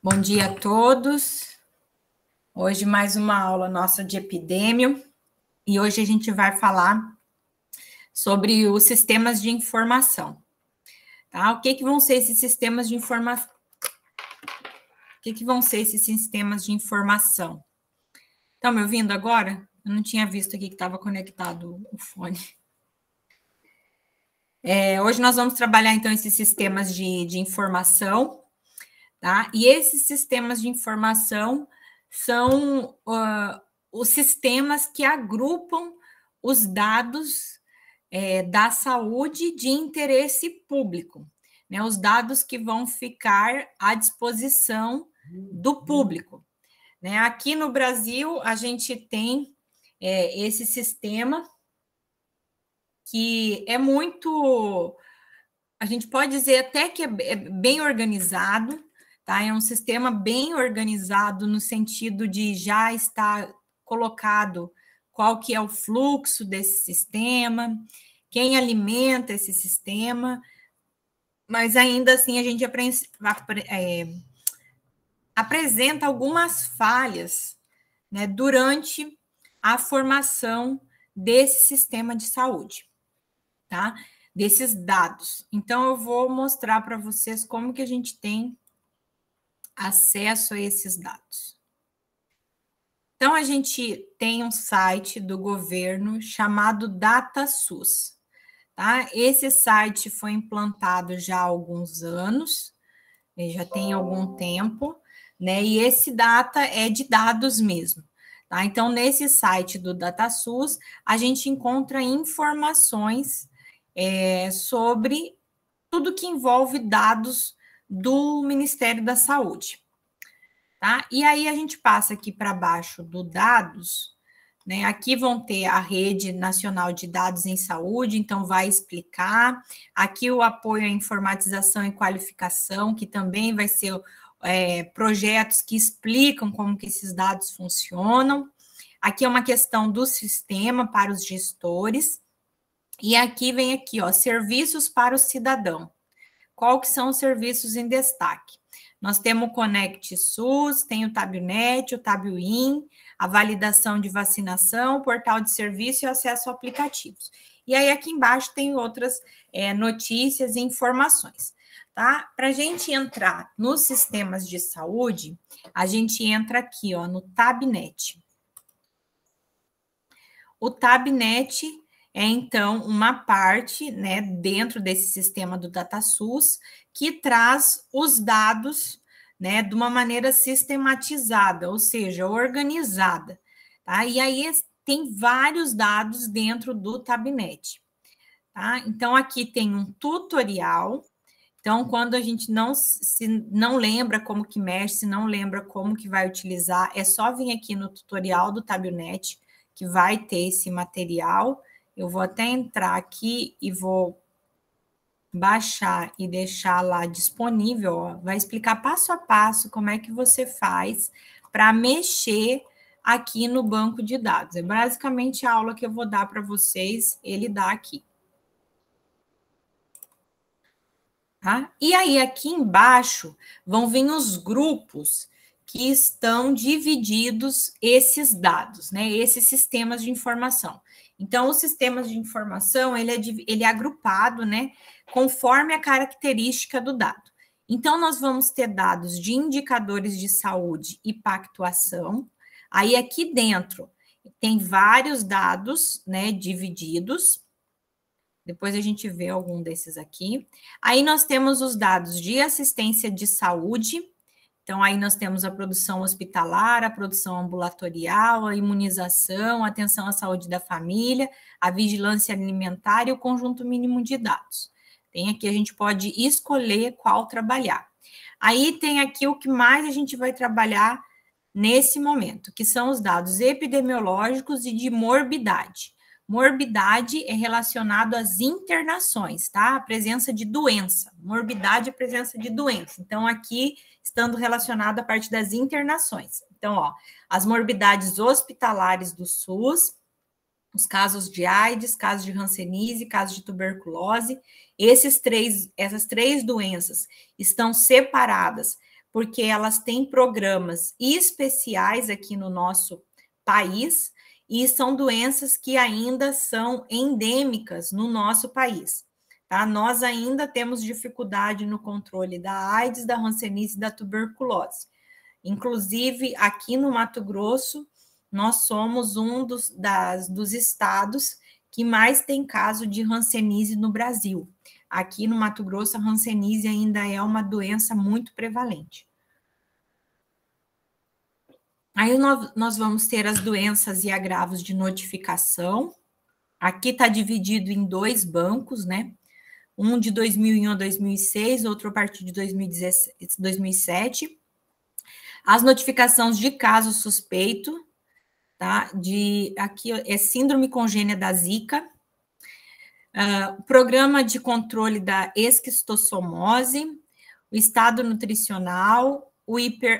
Bom dia a todos. Hoje mais uma aula nossa de epidêmio e hoje a gente vai falar sobre os sistemas de informação. Tá? O que vão ser esses sistemas de informação? Estão me ouvindo agora? Eu não tinha visto aqui que estava conectado o fone. Hoje nós vamos trabalhar, então, esses sistemas de informação, tá? E esses sistemas de informação são os sistemas que agrupam os dados da saúde de interesse público, né? Os dados que vão ficar à disposição do público. Né? Aqui no Brasil, a gente tem esse sistema que é muito, a gente pode dizer até que é bem organizado, tá? É um sistema bem organizado no sentido de já estar colocado qual que é o fluxo desse sistema, quem alimenta esse sistema, mas ainda assim a gente apresenta algumas falhas, né, durante a formação desse sistema de saúde, tá? Desses dados. Então, eu vou mostrar para vocês como que a gente tem acesso a esses dados. Então, a gente tem um site do governo chamado DataSUS, tá? Esse site foi implantado já há alguns anos, já tem algum tempo, né? E esse data é de dados mesmo, tá? Então, nesse site do DataSUS, a gente encontra informações sobre tudo que envolve dados do Ministério da Saúde, tá? E aí a gente passa aqui para baixo do dados, né? Aqui vão ter a Rede Nacional de Dados em Saúde, então vai explicar. Aqui o apoio à informatização e qualificação, que também vai ser projetos que explicam como que esses dados funcionam. Aqui é uma questão do sistema para os gestores. E aqui vem aqui, ó, serviços para o cidadão. Qual que são os serviços em destaque? Nós temos o Conect SUS, tem o TabNet, o TabWin, a validação de vacinação, o portal de serviço e acesso a aplicativos. E aí aqui embaixo tem outras notícias e informações, tá? Para a gente entrar nos sistemas de saúde, a gente entra aqui, ó, no TabNet. O TabNet é, então, uma parte, né, dentro desse sistema do DataSUS, que traz os dados, né, de uma maneira sistematizada, ou seja, organizada, tá? E aí tem vários dados dentro do TabNet, tá? Então, aqui tem um tutorial. Então, quando a gente não lembra como que mexe, se não lembra como que vai utilizar, é só vir aqui no tutorial do TabNet, que vai ter esse material. Eu vou até entrar aqui e vou baixar e deixar lá disponível, ó. Vai explicar passo a passo como é que você faz para mexer aqui no banco de dados. É basicamente a aula que eu vou dar para vocês, ele dá aqui. Tá? E aí, aqui embaixo, vão vir os grupos que estão divididos esses dados, né? Esses sistemas de informação. Então, os sistemas de informação, ele é agrupado, né? Conforme a característica do dado. Então, nós vamos ter dados de indicadores de saúde e pactuação. Aí, aqui dentro, tem vários dados, né? Divididos. Depois a gente vê algum desses aqui. Aí nós temos os dados de assistência de saúde. Então, aí nós temos a produção hospitalar, a produção ambulatorial, a imunização, a atenção à saúde da família, a vigilância alimentar e o conjunto mínimo de dados. Tem aqui, a gente pode escolher qual trabalhar. Aí tem aqui o que mais a gente vai trabalhar nesse momento, que são os dados epidemiológicos e de morbidade. Morbidade é relacionado às internações, tá? A presença de doença. Morbidade é a presença de doença. Então, aqui, estando relacionado à parte das internações. Então, ó, as morbidades hospitalares do SUS, os casos de AIDS, casos de hanseníase, casos de tuberculose, essas três doenças estão separadas porque elas têm programas especiais aqui no nosso país e são doenças que ainda são endêmicas no nosso país. Tá? Nós ainda temos dificuldade no controle da AIDS, da hanseníase e da tuberculose. Inclusive, aqui no Mato Grosso, nós somos um dos estados que mais tem caso de hanseníase no Brasil. Aqui no Mato Grosso, a hanseníase ainda é uma doença muito prevalente. Aí nós vamos ter as doenças e agravos de notificação. Aqui está dividido em 2 bancos, né? Um de 2001 a 2006, outro a partir de 2007. As notificações de caso suspeito, tá? Aqui é síndrome congênita da Zika, programa de controle da esquistossomose, o estado nutricional,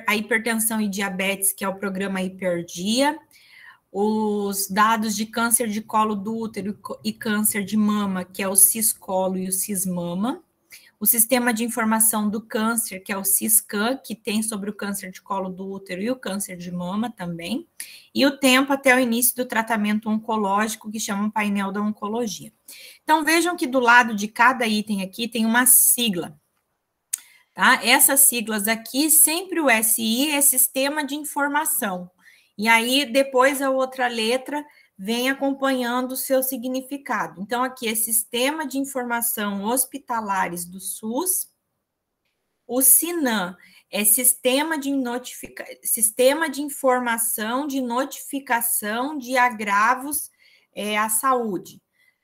a hipertensão e diabetes, que é o programa Hiperdia, os dados de câncer de colo do útero e câncer de mama, que é o Ciscolo e o Cismama, o sistema de informação do câncer, que é o Ciscan, que tem sobre o câncer de colo do útero e o câncer de mama também, e o tempo até o início do tratamento oncológico, que chama o painel da oncologia. Então, vejam que do lado de cada item aqui tem uma sigla, tá? Essas siglas aqui, sempre o SI é Sistema de Informação, e aí depois a outra letra vem acompanhando o seu significado. Então, aqui é Sistema de Informação Hospitalares do SUS. O SINAM é Sistema de Informação de Notificação de Agravos à Saúde,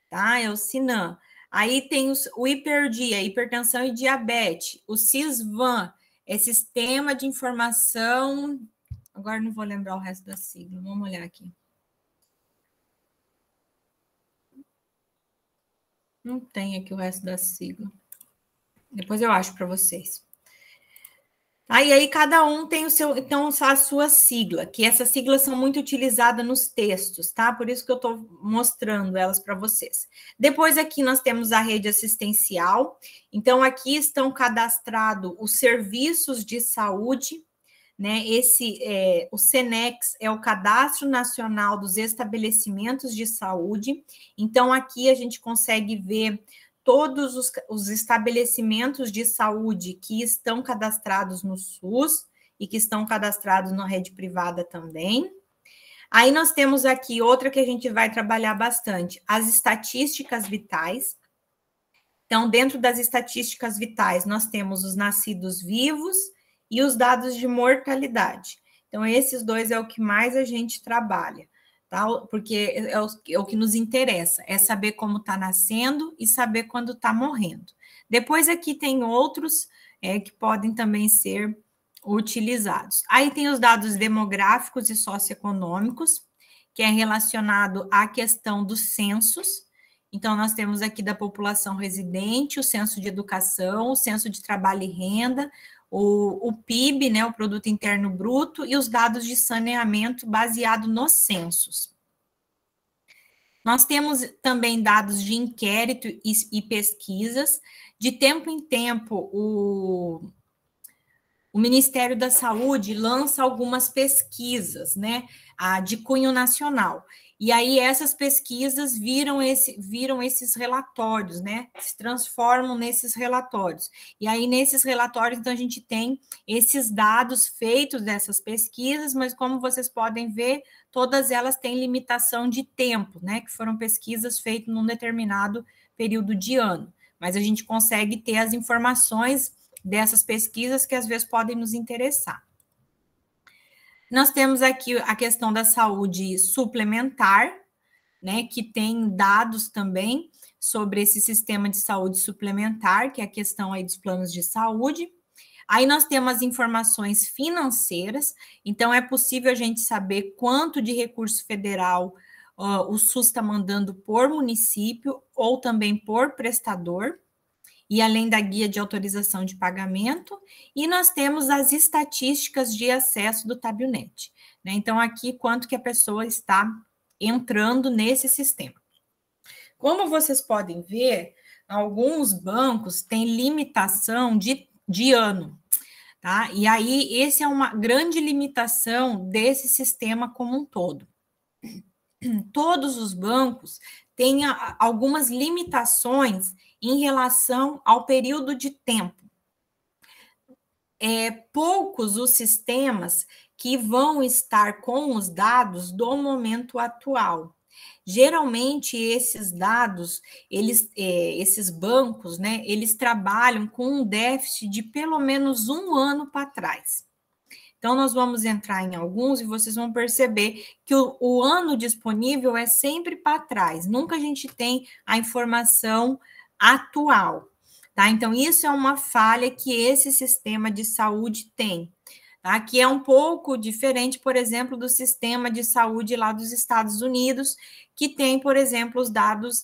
tá? É o SINAM. Aí tem o Hiperdia, Hipertensão e Diabetes. O SISVAN é Sistema de Informação... Agora não vou lembrar o resto da sigla, vamos olhar aqui. Não tem aqui o resto da sigla. Depois eu acho para vocês. Aí cada um tem então, a sua sigla, que essas siglas são muito utilizadas nos textos, tá? Por isso que eu estou mostrando elas para vocês. Depois aqui nós temos a rede assistencial. Então, aqui estão cadastrados os serviços de saúde, né? O SENEX é o Cadastro Nacional dos Estabelecimentos de Saúde. Então, aqui a gente consegue ver todos os estabelecimentos de saúde que estão cadastrados no SUS e que estão cadastrados na rede privada também. Aí nós temos aqui outra que a gente vai trabalhar bastante, as estatísticas vitais. Então, dentro das estatísticas vitais, nós temos os nascidos vivos e os dados de mortalidade. Então, esses dois é o que mais a gente trabalha, tá? Porque é o que nos interessa, é saber como está nascendo e saber quando está morrendo. Depois aqui tem outros que podem também ser utilizados. Aí tem os dados demográficos e socioeconômicos, que é relacionado à questão dos censos. Então, nós temos aqui da população residente, o censo de educação, o censo de trabalho e renda, o PIB, né, o Produto Interno Bruto, e os dados de saneamento baseado nos censos. Nós temos também dados de inquérito e pesquisas. De tempo em tempo, o Ministério da Saúde lança algumas pesquisas, né, de cunho nacional. E aí essas pesquisas viram esses relatórios, né? Se transformam nesses relatórios. E aí, nesses relatórios, então, a gente tem esses dados feitos dessas pesquisas, mas como vocês podem ver, todas elas têm limitação de tempo, né? Que foram pesquisas feitas num determinado período de ano. Mas a gente consegue ter as informações dessas pesquisas que às vezes podem nos interessar. Nós temos aqui a questão da saúde suplementar, né, que tem dados também sobre esse sistema de saúde suplementar, que é a questão aí dos planos de saúde. Aí nós temos as informações financeiras, então é possível a gente saber quanto de recurso federal o SUS está mandando por município ou também por prestador, e além da guia de autorização de pagamento, e nós temos as estatísticas de acesso do Tabelnet, né? Então, aqui, quanto que a pessoa está entrando nesse sistema. Como vocês podem ver, alguns bancos têm limitação de ano, tá? E aí, essa é uma grande limitação desse sistema como um todo. Todos os bancos têm algumas limitações em relação ao período de tempo. Poucos os sistemas que vão estar com os dados do momento atual. Geralmente, esses dados, esses bancos, né, eles trabalham com um déficit de pelo menos um ano para trás. Então, nós vamos entrar em alguns e vocês vão perceber que o ano disponível é sempre para trás, nunca a gente tem a informação atual, tá? Então, isso é uma falha que esse sistema de saúde tem, tá? Que é um pouco diferente, por exemplo, do sistema de saúde lá dos Estados Unidos, que tem, por exemplo, os dados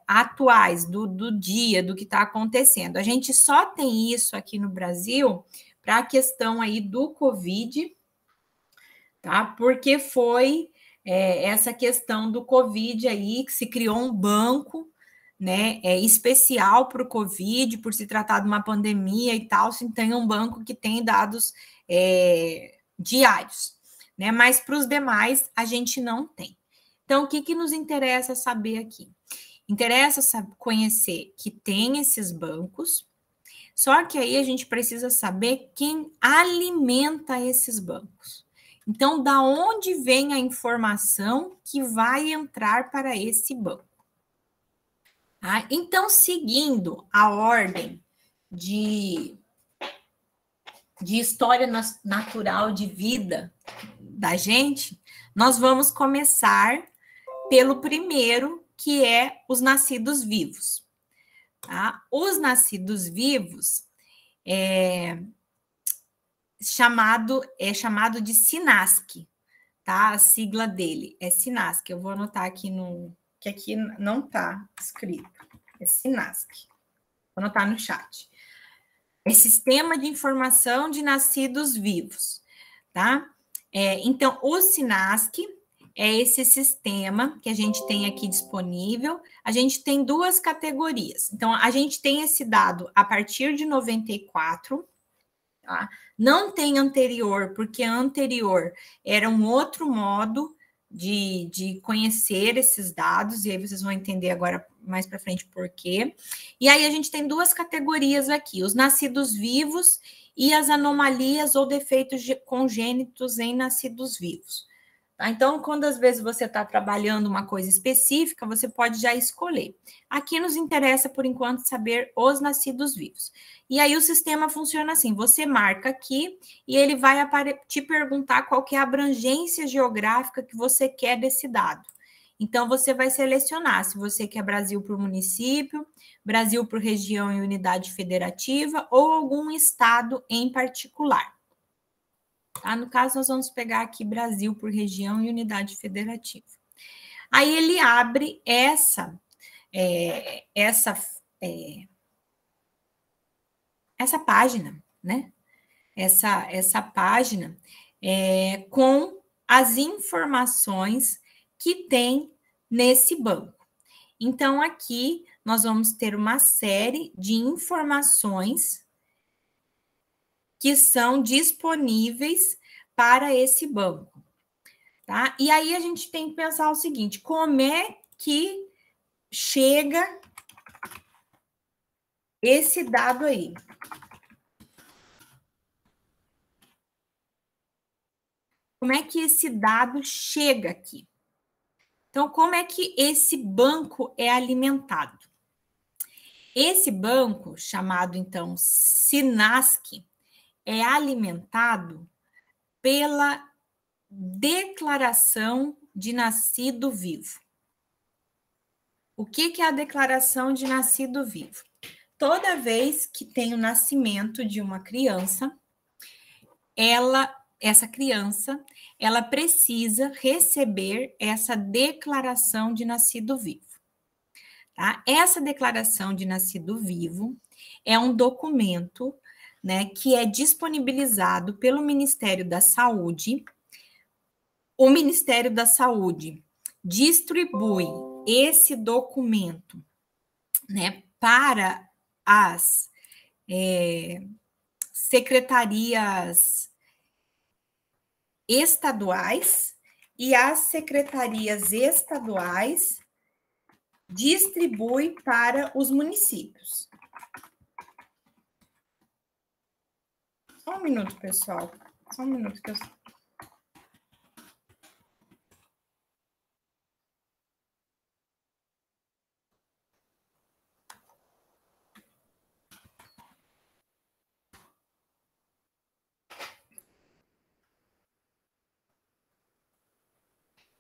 atuais do dia, do que está acontecendo. A gente só tem isso aqui no Brasil para a questão aí do Covid, tá? Porque foi essa questão do Covid aí, que se criou um banco, né, especial para o Covid, por se tratar de uma pandemia e tal, se tem um banco que tem dados diários, né? Mas para os demais, a gente não tem. Então, o que nos interessa saber aqui? Interessa conhecer que tem esses bancos, só que aí a gente precisa saber quem alimenta esses bancos. Então, da onde vem a informação que vai entrar para esse banco? Tá? Então, seguindo a ordem de história natural de vida da gente, nós vamos começar pelo primeiro, que é os nascidos vivos. Tá? Os nascidos vivos é chamado de SINASC, tá? A sigla dele é SINASC. Eu vou anotar aqui que aqui não está escrito. É SINASC. Vou anotar no chat. É Sistema de Informação de Nascidos Vivos, tá? Então, o SINASC é esse sistema que a gente tem aqui disponível. A gente tem duas categorias. Então, a gente tem esse dado a partir de 94, tá? Não tem anterior, porque anterior era um outro modo de conhecer esses dados, e aí vocês vão entender agora mais para frente por quê. E aí a gente tem duas categorias aqui, os nascidos vivos e as anomalias ou defeitos congênitos em nascidos vivos. Tá? Então, quando às vezes você está trabalhando uma coisa específica, você pode já escolher. Aqui nos interessa, por enquanto, saber os nascidos vivos. E aí o sistema funciona assim, você marca aqui e ele vai te perguntar qual que é a abrangência geográfica que você quer desse dado. Então, você vai selecionar se você quer Brasil por município, Brasil por região e unidade federativa ou algum estado em particular. Tá? No caso, nós vamos pegar aqui Brasil por região e unidade federativa. Aí ele abre essa página, né? Essa página com as informações que tem nesse banco. Então, aqui nós vamos ter uma série de informações que são disponíveis para esse banco, tá? E aí a gente tem que pensar o seguinte: como é que chega esse dado aí? Como é que esse dado chega aqui? Então, como é que esse banco é alimentado? Esse banco, chamado então SINASC, é alimentado pela declaração de nascido vivo. O que é a declaração de nascido vivo? Toda vez que tem o nascimento de uma criança, essa criança, ela precisa receber essa declaração de nascido vivo. Tá? Essa declaração de nascido vivo é um documento, né, que é disponibilizado pelo Ministério da Saúde. O Ministério da Saúde distribui esse documento, né, para as secretarias estaduais e as secretarias estaduais distribuem para os municípios. Só um minuto, pessoal. Só um minuto que eu...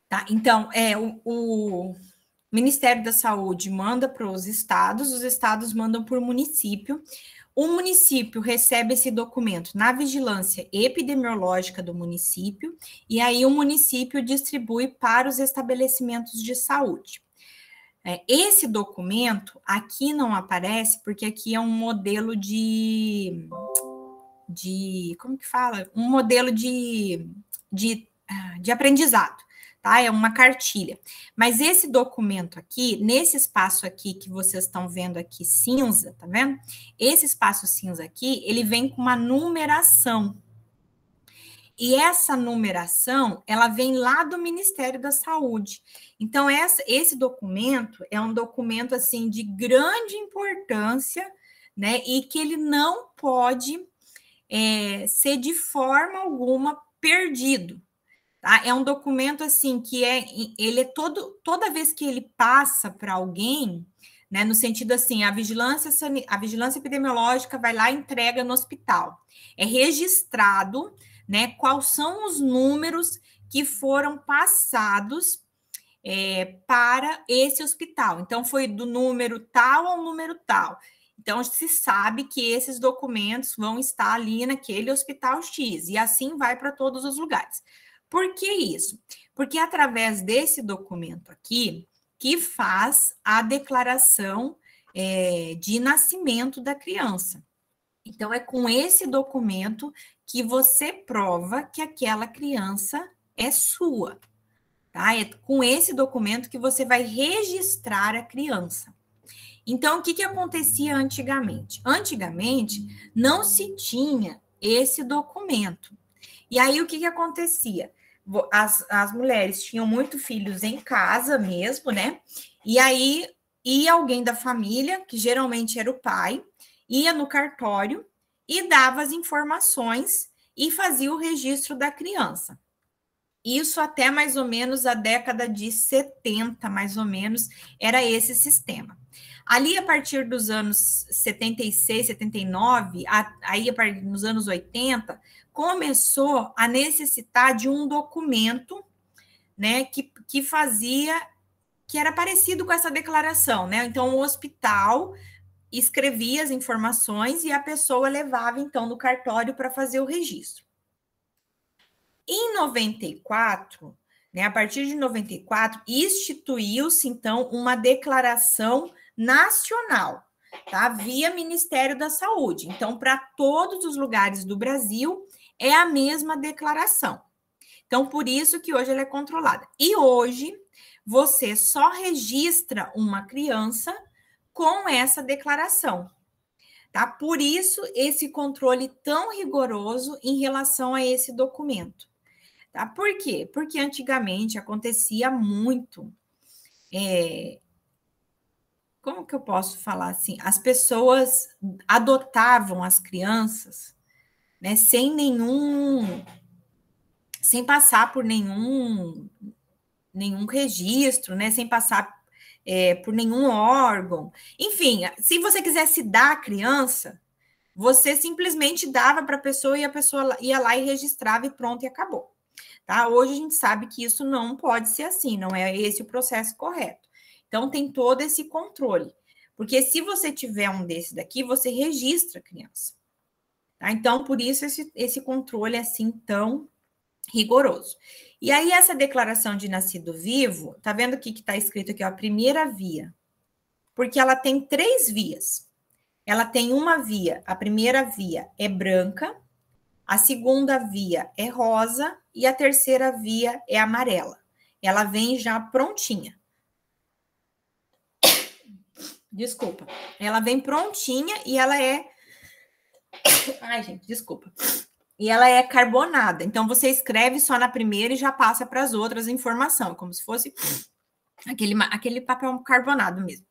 Tá, então, o Ministério da Saúde manda para os estados mandam por município. O município recebe esse documento na vigilância epidemiológica do município, e aí o município distribui para os estabelecimentos de saúde. Esse documento aqui não aparece, porque aqui é um modelo de como que fala? Um modelo de aprendizado. Tá? É uma cartilha. Mas esse documento aqui, nesse espaço aqui que vocês estão vendo aqui cinza, tá vendo? Esse espaço cinza aqui, ele vem com uma numeração. E essa numeração, ela vem lá do Ministério da Saúde. Então, esse documento é um documento, assim, de grande importância, né? E que ele não pode ser de forma alguma perdido. Tá? É um documento assim que ele é toda vez que ele passa para alguém, né, no sentido assim, a vigilância epidemiológica vai lá e entrega no hospital. É registrado, né, quais são os números que foram passados para esse hospital. Então, foi do número tal ao número tal. Então, se sabe que esses documentos vão estar ali naquele hospital X, e assim vai para todos os lugares. Por que isso? Porque através desse documento aqui, que faz a declaração de nascimento da criança. Então, é com esse documento que você prova que aquela criança é sua. Tá? É com esse documento que você vai registrar a criança. Então, o que acontecia antigamente? Antigamente, não se tinha esse documento. E aí, o que acontecia? As mulheres tinham muitos filhos em casa mesmo, né? E aí, ia alguém da família, que geralmente era o pai, ia no cartório e dava as informações e fazia o registro da criança. Isso até mais ou menos a década de 70, mais ou menos, era esse sistema. Ali, a partir dos anos 76, 79, aí nos anos 80, começou a necessitar de um documento, né, que fazia, que era parecido com essa declaração, né? Então, o hospital escrevia as informações e a pessoa levava, então, no cartório para fazer o registro. Em 94, né, a partir de 94, instituiu-se, então, uma declaração nacional, tá? Via Ministério da Saúde. Então, para todos os lugares do Brasil, é a mesma declaração. Então, por isso que hoje ela é controlada. E hoje, você só registra uma criança com essa declaração, tá? Por isso, esse controle tão rigoroso em relação a esse documento. Tá? Por quê? Porque antigamente acontecia muito. Como que eu posso falar assim? As pessoas adotavam as crianças, né, sem passar por nenhum registro, né, sem passar por nenhum órgão. Enfim, se você quisesse dar a criança, você simplesmente dava para a pessoa e a pessoa ia lá e registrava e pronto, e acabou. Tá? Hoje a gente sabe que isso não pode ser assim, não é esse o processo correto. Então, tem todo esse controle. Porque se você tiver um desse daqui, você registra a criança. Tá? Então, por isso esse controle é assim tão rigoroso. E aí, essa declaração de nascido vivo, tá vendo o que está escrito aqui? Ó, a primeira via. Porque ela tem 3 vias. Ela tem uma via, a primeira via é branca, a segunda via é rosa e a terceira via é amarela. Ela vem já prontinha. Desculpa. Ela vem prontinha e ela é Ai, gente, desculpa. E ela é carbonada. Então, você escreve só na primeira e já passa para as outras informação, como se fosse aquele papel carbonado mesmo.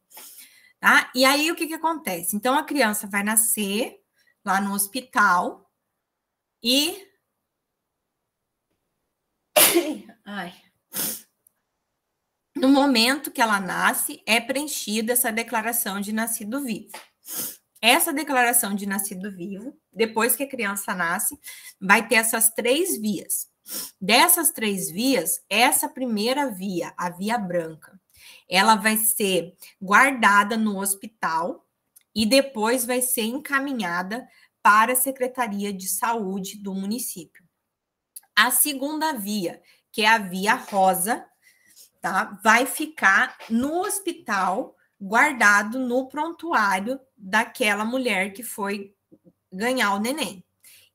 Tá? E aí, o que acontece? Então, a criança vai nascer lá no hospital e... Ai. No momento que ela nasce, é preenchida essa declaração de nascido vivo. Essa declaração de nascido vivo, depois que a criança nasce, vai ter essas 3 vias. Dessas 3 vias, essa primeira via, a via branca, ela vai ser guardada no hospital e depois vai ser encaminhada para a Secretaria de Saúde do município. A segunda via, que é a via rosa, tá? Vai ficar no hospital, guardado no prontuário daquela mulher que foi ganhar o neném.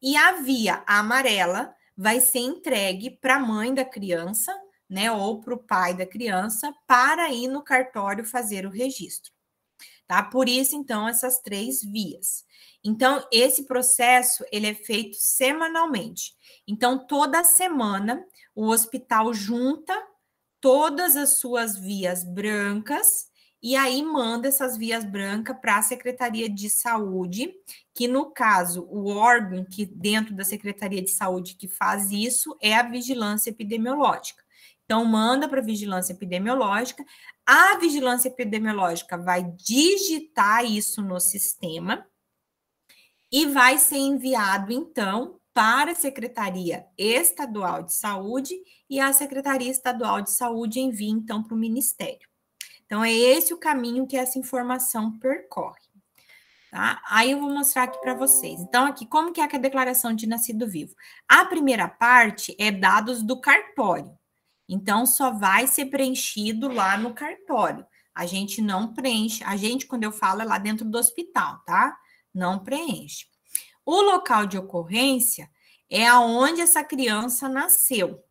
E a via amarela vai ser entregue para a mãe da criança, né, ou para o pai da criança, para ir no cartório fazer o registro. Tá? Por isso, então, essas 3 vias. Então, esse processo, ele é feito semanalmente. Então, toda semana, o hospital junta todas as suas vias brancas e aí manda essas vias brancas para a Secretaria de Saúde, que no caso, o órgão que dentro da Secretaria de Saúde que faz isso é a Vigilância Epidemiológica. Então, manda para a Vigilância Epidemiológica, a Vigilância Epidemiológica vai digitar isso no sistema e vai ser enviado, então, para a Secretaria Estadual de Saúde e a Secretaria Estadual de Saúde envia, então, para o Ministério. Então, é esse o caminho que essa informação percorre. Tá? Aí eu vou mostrar aqui para vocês. Então, aqui, como que é a declaração de nascido vivo? A primeira parte é dados do cartório. Então, só vai ser preenchido lá no cartório. A gente não preenche. A gente, quando eu falo, é lá dentro do hospital, tá? Não preenche. O local de ocorrência é aonde essa criança nasceu.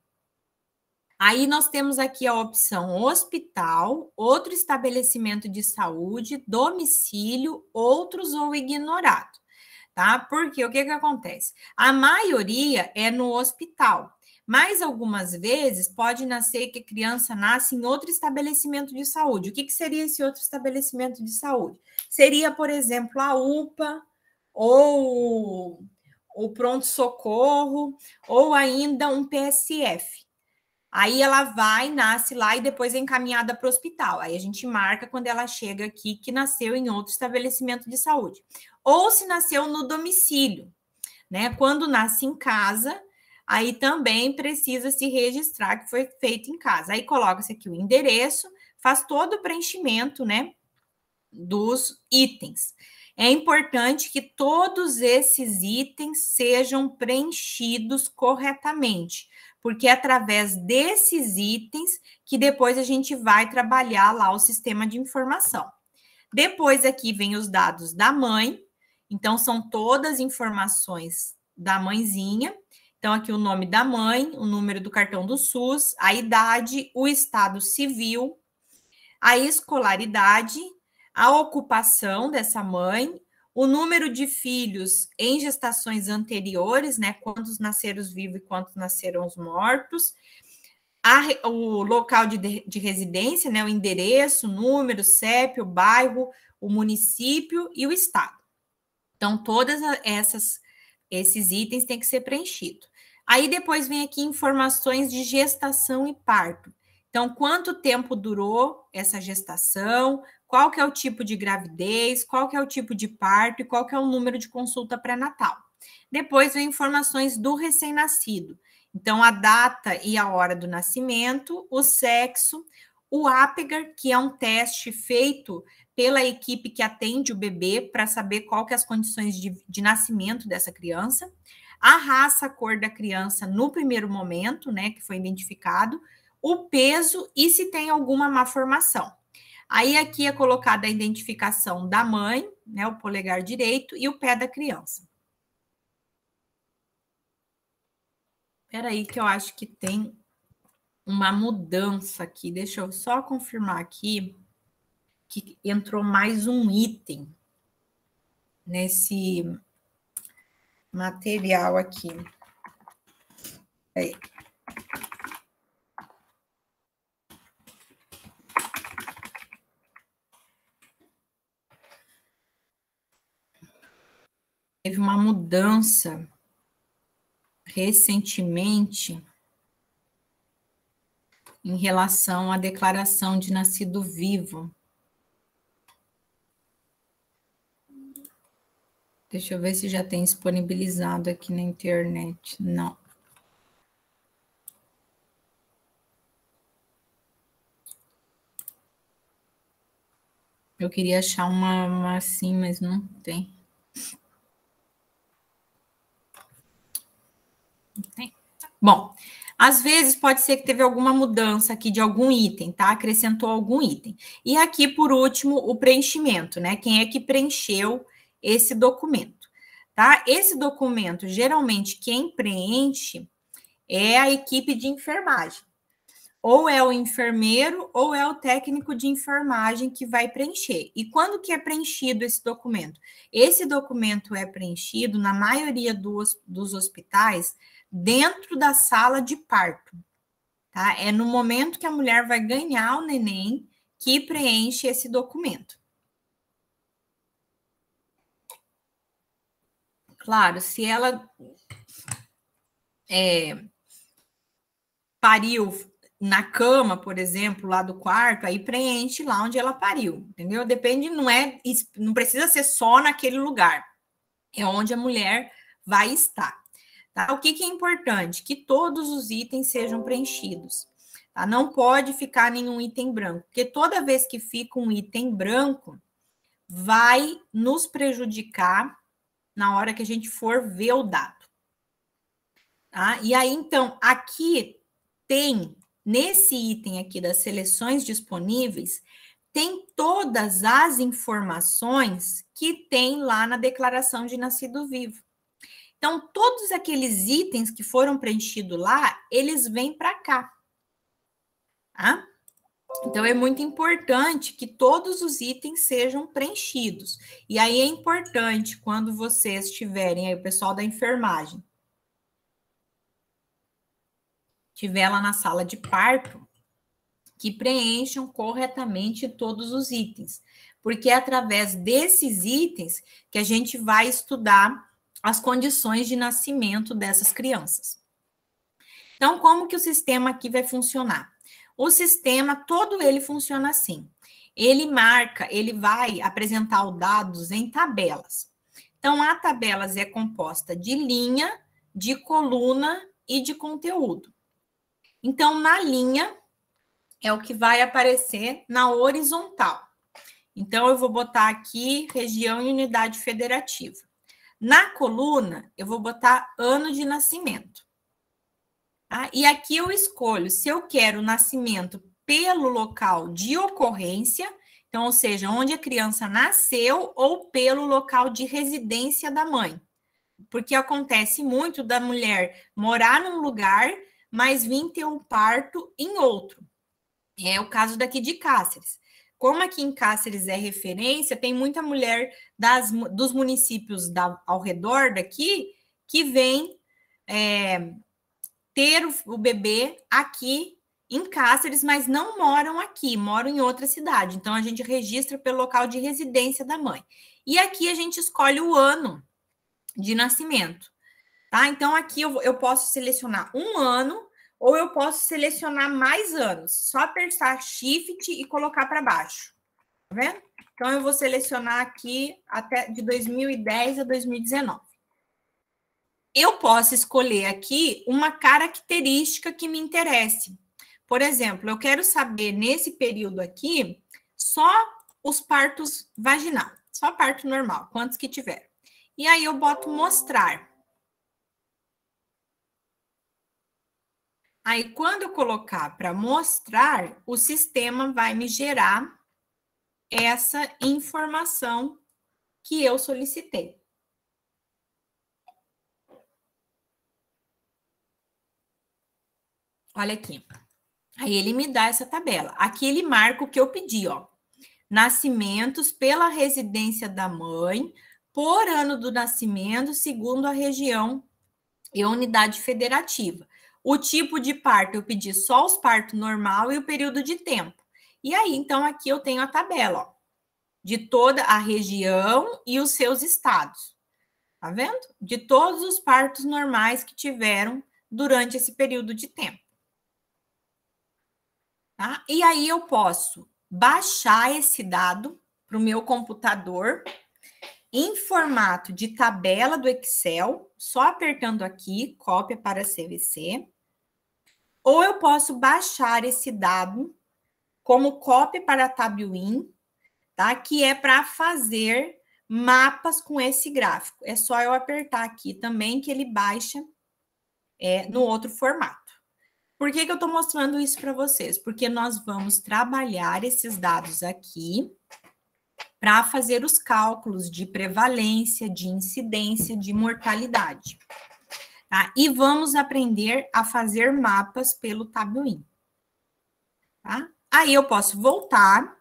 Aí nós temos aqui a opção hospital, outro estabelecimento de saúde, domicílio, outros ou ignorado, tá? Porque o que acontece? A maioria é no hospital, mas algumas vezes pode nascer que a criança nasce em outro estabelecimento de saúde. O que seria esse outro estabelecimento de saúde? Seria, por exemplo, a UPA, ou o pronto-socorro, ou ainda um PSF. Aí ela vai, nasce lá e depois é encaminhada para o hospital. Aí a gente marca quando ela chega aqui que nasceu em outro estabelecimento de saúde. Ou se nasceu no domicílio, né? Quando nasce em casa, aí também precisa se registrar que foi feito em casa. Aí coloca-se aqui o endereço, faz todo o preenchimento, né, dos itens. É importante que todos esses itens sejam preenchidos corretamente, porque é através desses itens que depois a gente vai trabalhar lá o sistema de informação. Depois aqui vem os dados da mãe, então são todas as informações da mãezinha. Então aqui o nome da mãe, o número do cartão do SUS, a idade, o estado civil, a escolaridade, a ocupação dessa mãe, o número de filhos em gestações anteriores, né? Quantos nasceram vivos e quantos nasceram os mortos, o local de residência, né? O endereço, o número, o CEP, o bairro, o município e o estado. Então, todas esses itens têm que ser preenchidos. Aí depois vem aqui informações de gestação e parto. Então, quanto tempo durou essa gestação, qual que é o tipo de gravidez, qual que é o tipo de parto e qual que é o número de consulta pré-natal. Depois vem informações do recém-nascido. Então, a data e a hora do nascimento, o sexo, o APGAR, que é um teste feito pela equipe que atende o bebê para saber qual que é as condições de nascimento dessa criança, a raça, a cor da criança no primeiro momento, né, que foi identificado, o peso e se tem alguma malformação. Aí aqui é colocada a identificação da mãe, né, o polegar direito e o pé da criança. Espera aí que eu acho que tem uma mudança aqui. Deixa eu só confirmar aqui que entrou mais um item material aqui. Aí. Teve uma mudança recentemente em relação à declaração de nascido vivo. Deixa eu ver se já tem disponibilizado aqui na internet. Não. Eu queria achar uma assim, mas não tem. Não tem. Bom, às vezes pode ser que teve alguma mudança aqui de algum item, tá? Acrescentou algum item. E aqui, por último, o preenchimento, né? Quem é que preencheu esse documento, tá? Esse documento, geralmente, quem preenche é a equipe de enfermagem. Ou é o enfermeiro ou é o técnico de enfermagem que vai preencher. E quando que é preenchido esse documento? Esse documento é preenchido, na maioria dos hospitais, dentro da sala de parto. Tá? É no momento que a mulher vai ganhar o neném que preenche esse documento. Claro, se ela pariu na cama, por exemplo, lá do quarto, aí preenche lá onde ela pariu, entendeu? Depende, não precisa ser só naquele lugar. É onde a mulher vai estar. Tá? O que é importante? Que todos os itens sejam preenchidos. Tá? Não pode ficar nenhum item branco, porque toda vez que fica um item branco, vai nos prejudicar na hora que a gente for ver o dado. Tá? E aí, então, aqui tem, nesse item aqui das seleções disponíveis, tem todas as informações que tem lá na declaração de nascido vivo. Então, todos aqueles itens que foram preenchidos lá, eles vêm para cá. Tá? Então, é muito importante que todos os itens sejam preenchidos. E aí é importante, quando vocês tiverem, aí o pessoal da enfermagem, estiver lá na sala de parto, que preencham corretamente todos os itens. Porque é através desses itens que a gente vai estudar as condições de nascimento dessas crianças. Então, como que o sistema aqui vai funcionar? O sistema, todo ele funciona assim. Ele marca, ele vai apresentar os dados em tabelas. Então, a tabelas é composta de linha, de coluna e de conteúdo. Então, na linha, é o que vai aparecer na horizontal. Então, eu vou botar aqui região e unidade federativa. Na coluna, eu vou botar ano de nascimento. Tá? E aqui eu escolho se eu quero o nascimento pelo local de ocorrência, então, ou seja, onde a criança nasceu, ou pelo local de residência da mãe. Porque acontece muito da mulher morar num lugar, mas vir ter um parto em outro. É o caso daqui de Cáceres. Como aqui em Cáceres é referência, tem muita mulher dos municípios ao redor daqui que vem ter o bebê aqui em Cáceres, mas não moram aqui, moram em outra cidade. Então, a gente registra pelo local de residência da mãe. E aqui a gente escolhe o ano de nascimento. Tá? Então, aqui eu posso selecionar um ano ou eu posso selecionar mais anos. Só apertar Shift e colocar para baixo. Tá vendo? Então, eu vou selecionar aqui até de 2010 a 2019. Eu posso escolher aqui uma característica que me interesse. Por exemplo, eu quero saber nesse período aqui só os partos vaginal, só parto normal, quantos que tiver. E aí eu boto mostrar. Aí, quando eu colocar para mostrar, o sistema vai me gerar essa informação que eu solicitei. Olha aqui. Aí ele me dá essa tabela. Aqui ele marca o que eu pedi, ó. Nascimentos pela residência da mãe por ano do nascimento, segundo a região e a unidade federativa. O tipo de parto, eu pedi só os partos normal e o período de tempo. E aí, então, aqui eu tenho a tabela, ó, de toda a região e os seus estados. Tá vendo? De todos os partos normais que tiveram durante esse período de tempo. Tá? E aí eu posso baixar esse dado para o meu computador em formato de tabela do Excel, só apertando aqui, cópia para CVC. Ou eu posso baixar esse dado como cópia para Tabuin, tá? Que é para fazer mapas com esse gráfico. É só eu apertar aqui também que ele baixa no outro formato. Por que eu estou mostrando isso para vocês? Porque nós vamos trabalhar esses dados aqui para fazer os cálculos de prevalência, de incidência, de mortalidade. Tá? E vamos aprender a fazer mapas pelo Tabuin. Tá? Aí eu posso voltar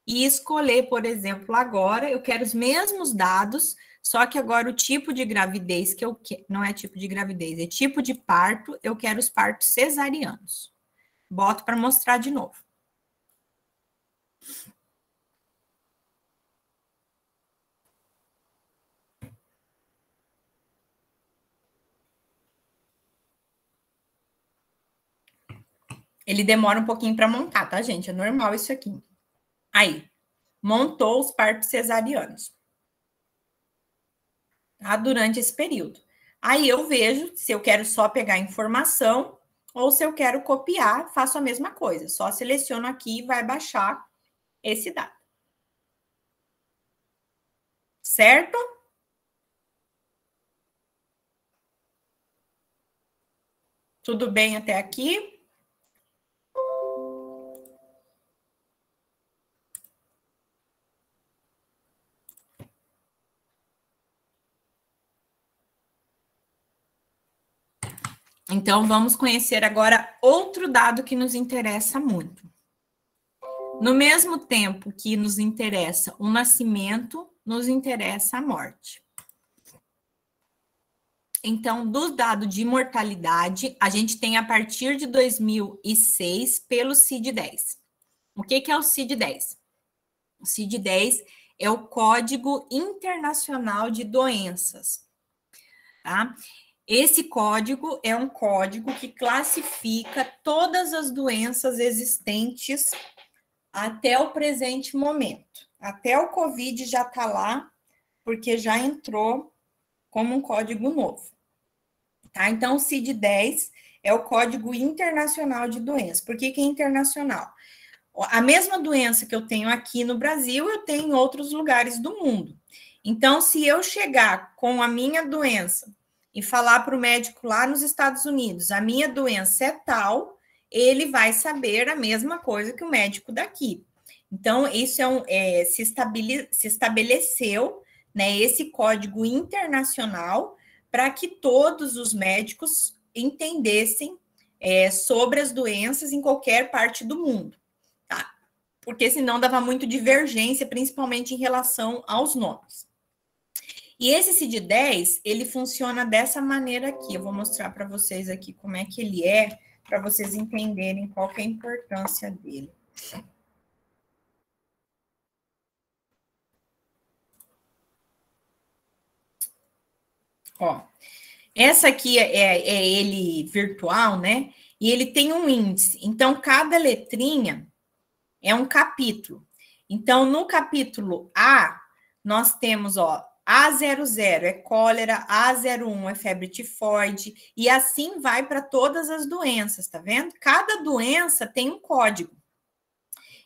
e escolher, por exemplo, agora eu quero os mesmos dados, só que agora o tipo de gravidez que eu quero, não é tipo de gravidez, é tipo de parto, eu quero os partos cesarianos. Boto para mostrar de novo. Ele demora um pouquinho para montar, tá, gente? É normal isso aqui. Aí, montou os partos cesarianos. Tá? Durante esse período. Aí eu vejo se eu quero só pegar informação ou se eu quero copiar, faço a mesma coisa. Só seleciono aqui e vai baixar esse dado. Certo? Tudo bem até aqui? Então, vamos conhecer agora outro dado que nos interessa muito. No mesmo tempo que nos interessa o nascimento, nos interessa a morte. Então, do dado de mortalidade, a gente tem a partir de 2006 pelo CID-10. O que é o CID-10? O CID-10 é o Código Internacional de Doenças, tá? Esse código é um código que classifica todas as doenças existentes até o presente momento. Até o Covid já está lá, porque já entrou como um código novo. Tá? Então, o CID-10 é o Código Internacional de Doenças. Por que é internacional? A mesma doença que eu tenho aqui no Brasil, eu tenho em outros lugares do mundo. Então, se eu chegar com a minha doença e falar para o médico lá nos Estados Unidos, a minha doença é tal, ele vai saber a mesma coisa que o médico daqui. Então, isso se estabeleceu, né, esse código internacional para que todos os médicos entendessem sobre as doenças em qualquer parte do mundo, tá? Porque senão dava muito divergência, principalmente em relação aos nomes. E esse CID-10, ele funciona dessa maneira aqui. Eu vou mostrar para vocês aqui como é que ele é, para vocês entenderem qual que é a importância dele. Ó, essa aqui é ele virtual, né? E ele tem um índice. Então, cada letrinha é um capítulo. Então, no capítulo A, nós temos, ó, A00 é cólera, A01 é febre tifoide, e assim vai para todas as doenças, tá vendo? Cada doença tem um código.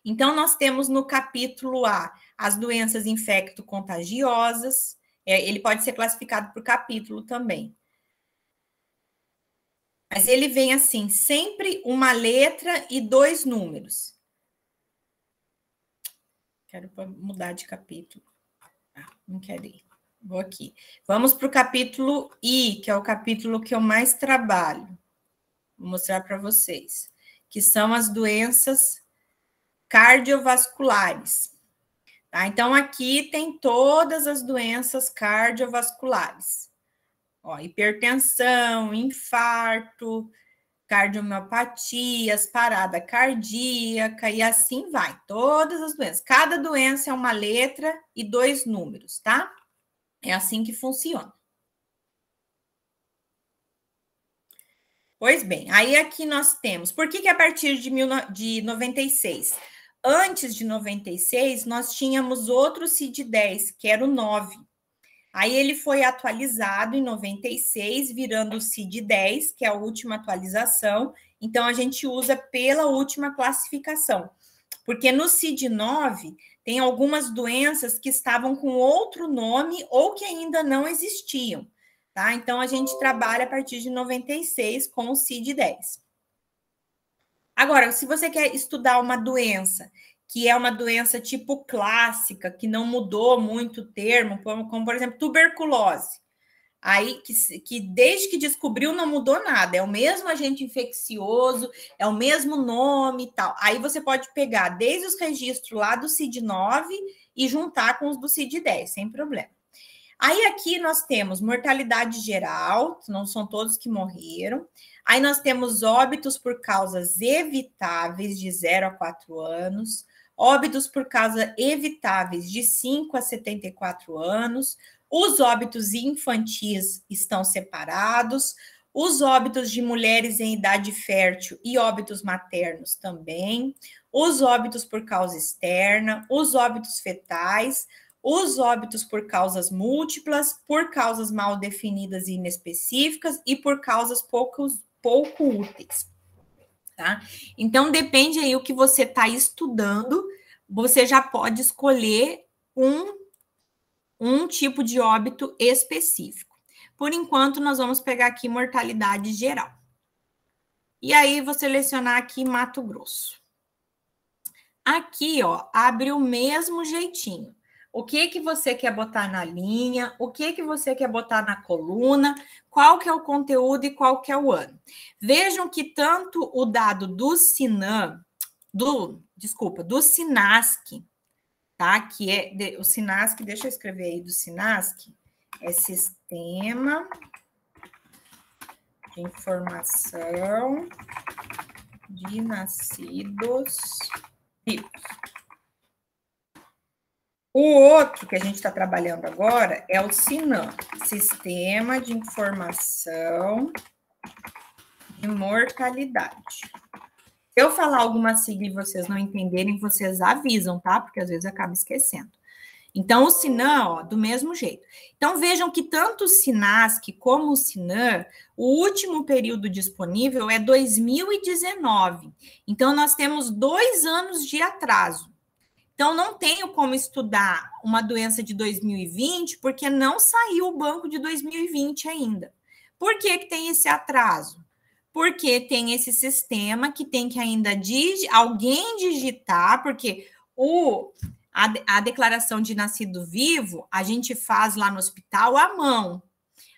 Então, nós temos no capítulo A as doenças infecto-contagiosas, ele pode ser classificado por capítulo também. Mas ele vem assim, sempre uma letra e 2 números. Quero mudar de capítulo. Não quero ir. Vou aqui. Vamos para o capítulo I, que é o capítulo que eu mais trabalho. Vou mostrar para vocês. Que são as doenças cardiovasculares. Tá? Então, aqui tem todas as doenças cardiovasculares. Ó, hipertensão, infarto, cardiomiopatias, parada cardíaca e assim vai. Todas as doenças. Cada doença é uma letra e 2 números, tá? É assim que funciona. Pois bem, aí aqui nós temos. Por que a partir de 96? Antes de 96, nós tínhamos outro CID-10, que era o 9. Aí ele foi atualizado em 96, virando o CID-10, que é a última atualização. Então, a gente usa pela última classificação. Porque no CID-9 tem algumas doenças que estavam com outro nome ou que ainda não existiam. Tá? Então, a gente trabalha a partir de 96 com o CID-10. Agora, se você quer estudar uma doença que é uma doença tipo clássica, que não mudou muito o termo, como por exemplo, tuberculose. Aí, que desde que descobriu não mudou nada, é o mesmo agente infeccioso, é o mesmo nome e tal. Aí você pode pegar desde os registros lá do CID-9 e juntar com os do CID-10, sem problema. Aí aqui nós temos mortalidade geral, não são todos que morreram. Aí nós temos óbitos por causas evitáveis de 0 a 4 anos, óbitos por causas evitáveis de 5 a 74 anos, os óbitos infantis estão separados, os óbitos de mulheres em idade fértil e óbitos maternos também, os óbitos por causa externa, os óbitos fetais, os óbitos por causas múltiplas, por causas mal definidas e inespecíficas e por causas pouco úteis. Tá? Então, depende aí o que você está estudando, você já pode escolher um tipo de óbito específico. Por enquanto, nós vamos pegar aqui mortalidade geral. E aí, vou selecionar aqui Mato Grosso. Aqui, ó, abre o mesmo jeitinho. O que você quer botar na linha, o que você quer botar na coluna, qual que é o conteúdo e qual que é o ano. Vejam que tanto o dado do do SINASC, tá? Que é o SINASC, deixa eu escrever aí do SINASC, é Sistema de Informação de Nascidos Vivos. O outro que a gente está trabalhando agora é o SINAM, Sistema de Informação de Mortalidade. Se eu falar alguma sigla e vocês não entenderem, vocês avisam, tá? Porque às vezes acaba esquecendo. Então, o SINAM, ó, do mesmo jeito. Então, vejam que tanto o SINASC como o SINAM, o último período disponível é 2019. Então, nós temos 2 anos de atraso. Então, não tenho como estudar uma doença de 2020, porque não saiu o banco de 2020 ainda. Por que tem esse atraso? Porque tem esse sistema que tem que ainda alguém digitar, porque a declaração de nascido vivo, a gente faz lá no hospital à mão.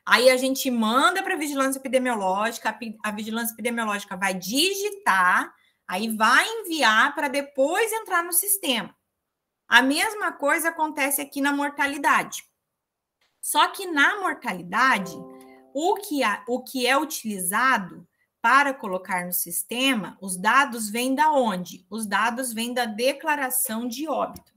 Aí a gente manda para a vigilância epidemiológica, a vigilância epidemiológica vai digitar, aí vai enviar para depois entrar no sistema. A mesma coisa acontece aqui na mortalidade. Só que na mortalidade, o que é utilizado para colocar no sistema, os dados vêm da onde? Os dados vêm da declaração de óbito.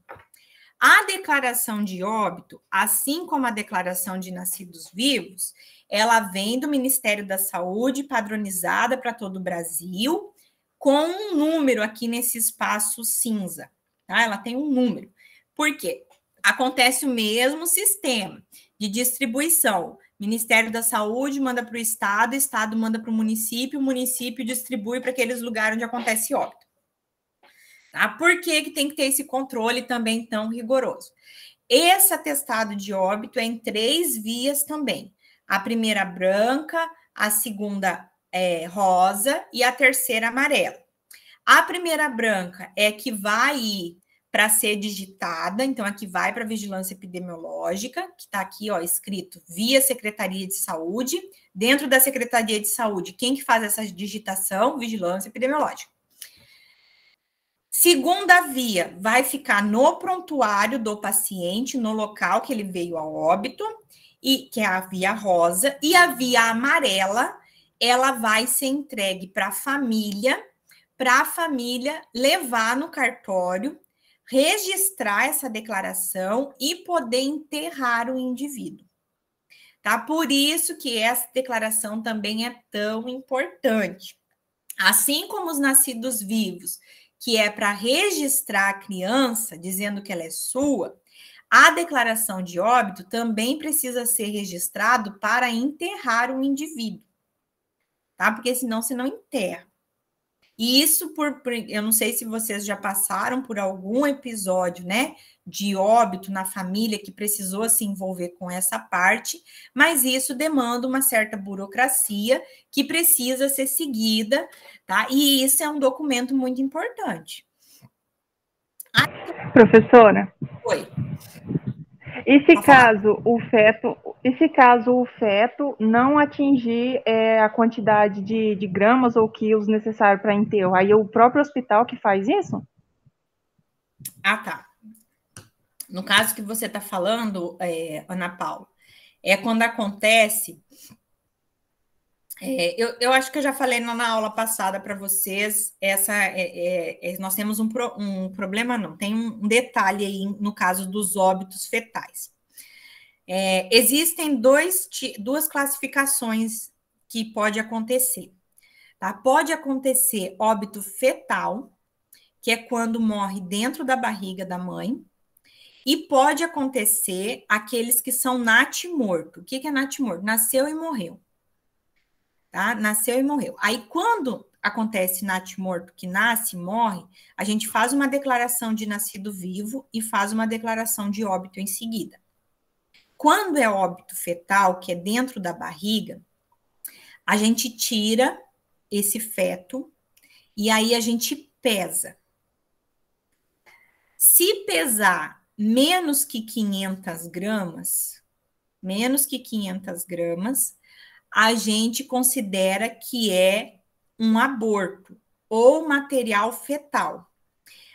A declaração de óbito, assim como a declaração de nascidos vivos, ela vem do Ministério da Saúde, padronizada para todo o Brasil, com um número aqui nesse espaço cinza. Tá? Ela tem um número. Por quê? Acontece o mesmo sistema de distribuição. Ministério da Saúde manda para o Estado manda para o município distribui para aqueles lugares onde acontece óbito. Tá? Por que tem que ter esse controle também tão rigoroso? Esse atestado de óbito é em 3 vias também. A primeira branca, a segunda rosa e a terceira amarela. A primeira branca é que vai ir para ser digitada, então aqui vai para a vigilância epidemiológica, que está aqui, ó, escrito via Secretaria de Saúde. Dentro da Secretaria de Saúde, quem que faz essa digitação? Vigilância epidemiológica. Segunda via, vai ficar no prontuário do paciente, no local que ele veio a óbito, e que é a via rosa, e a via amarela, ela vai ser entregue para a família levar no cartório, registrar essa declaração e poder enterrar o indivíduo. Tá? Por isso que essa declaração também é tão importante. Assim como os nascidos vivos, que é para registrar a criança, dizendo que ela é sua, a declaração de óbito também precisa ser registrado para enterrar o indivíduo, tá? Porque senão você não enterra. E isso eu não sei se vocês já passaram por algum episódio, né, de óbito na família que precisou se envolver com essa parte, mas isso demanda uma certa burocracia que precisa ser seguida, tá? E isso é um documento muito importante. Professora? Oi. E se caso o feto não atingir a quantidade de gramas ou quilos necessário para enterro, aí é o próprio hospital que faz isso? Ah, tá. No caso que você está falando, Ana Paula, é quando acontece. Eu acho que eu já falei na aula passada para vocês, nós temos um problema, não, tem um detalhe aí no caso dos óbitos fetais. Existem duas classificações que pode acontecer. Tá? Pode acontecer óbito fetal, que é quando morre dentro da barriga da mãe, e pode acontecer aqueles que são natimorto. O que é natimorto? Nasceu e morreu. Tá? Nasceu e morreu. Aí, quando acontece natimorto, que nasce e morre, a gente faz uma declaração de nascido vivo e faz uma declaração de óbito em seguida. Quando é óbito fetal, que é dentro da barriga, a gente tira esse feto e aí a gente pesa. Se pesar menos que 500 gramas, a gente considera que é um aborto ou material fetal.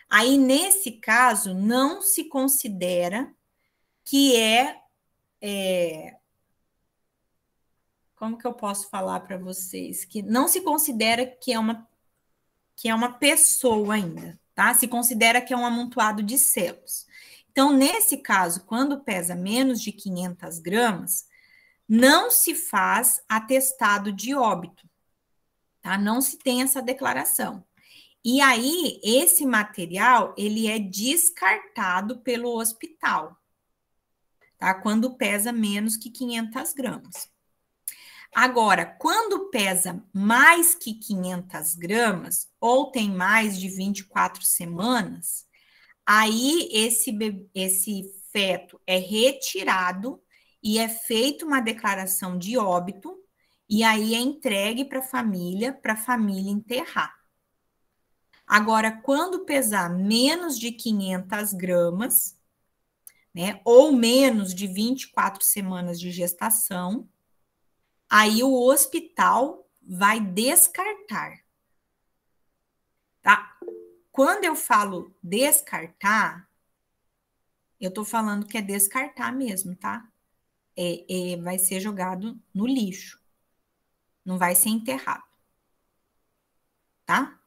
Aí, nesse caso, não se considera que como que eu posso falar para vocês? Que não se considera que é uma pessoa ainda, tá? Se considera que é um amontoado de células. Então, nesse caso, quando pesa menos de 500 gramas, não se faz atestado de óbito, tá? Não se tem essa declaração. E aí, esse material, ele é descartado pelo hospital, tá? Quando pesa menos que 500 gramas. Agora, quando pesa mais que 500 gramas, ou tem mais de 24 semanas, aí esse feto é retirado e é feita uma declaração de óbito, e aí é entregue para a família enterrar. Agora, quando pesar menos de 500 gramas, né, ou menos de 24 semanas de gestação, aí o hospital vai descartar, tá? Quando eu falo descartar, eu tô falando que é descartar mesmo, tá? Vai ser jogado no lixo, não vai ser enterrado, tá?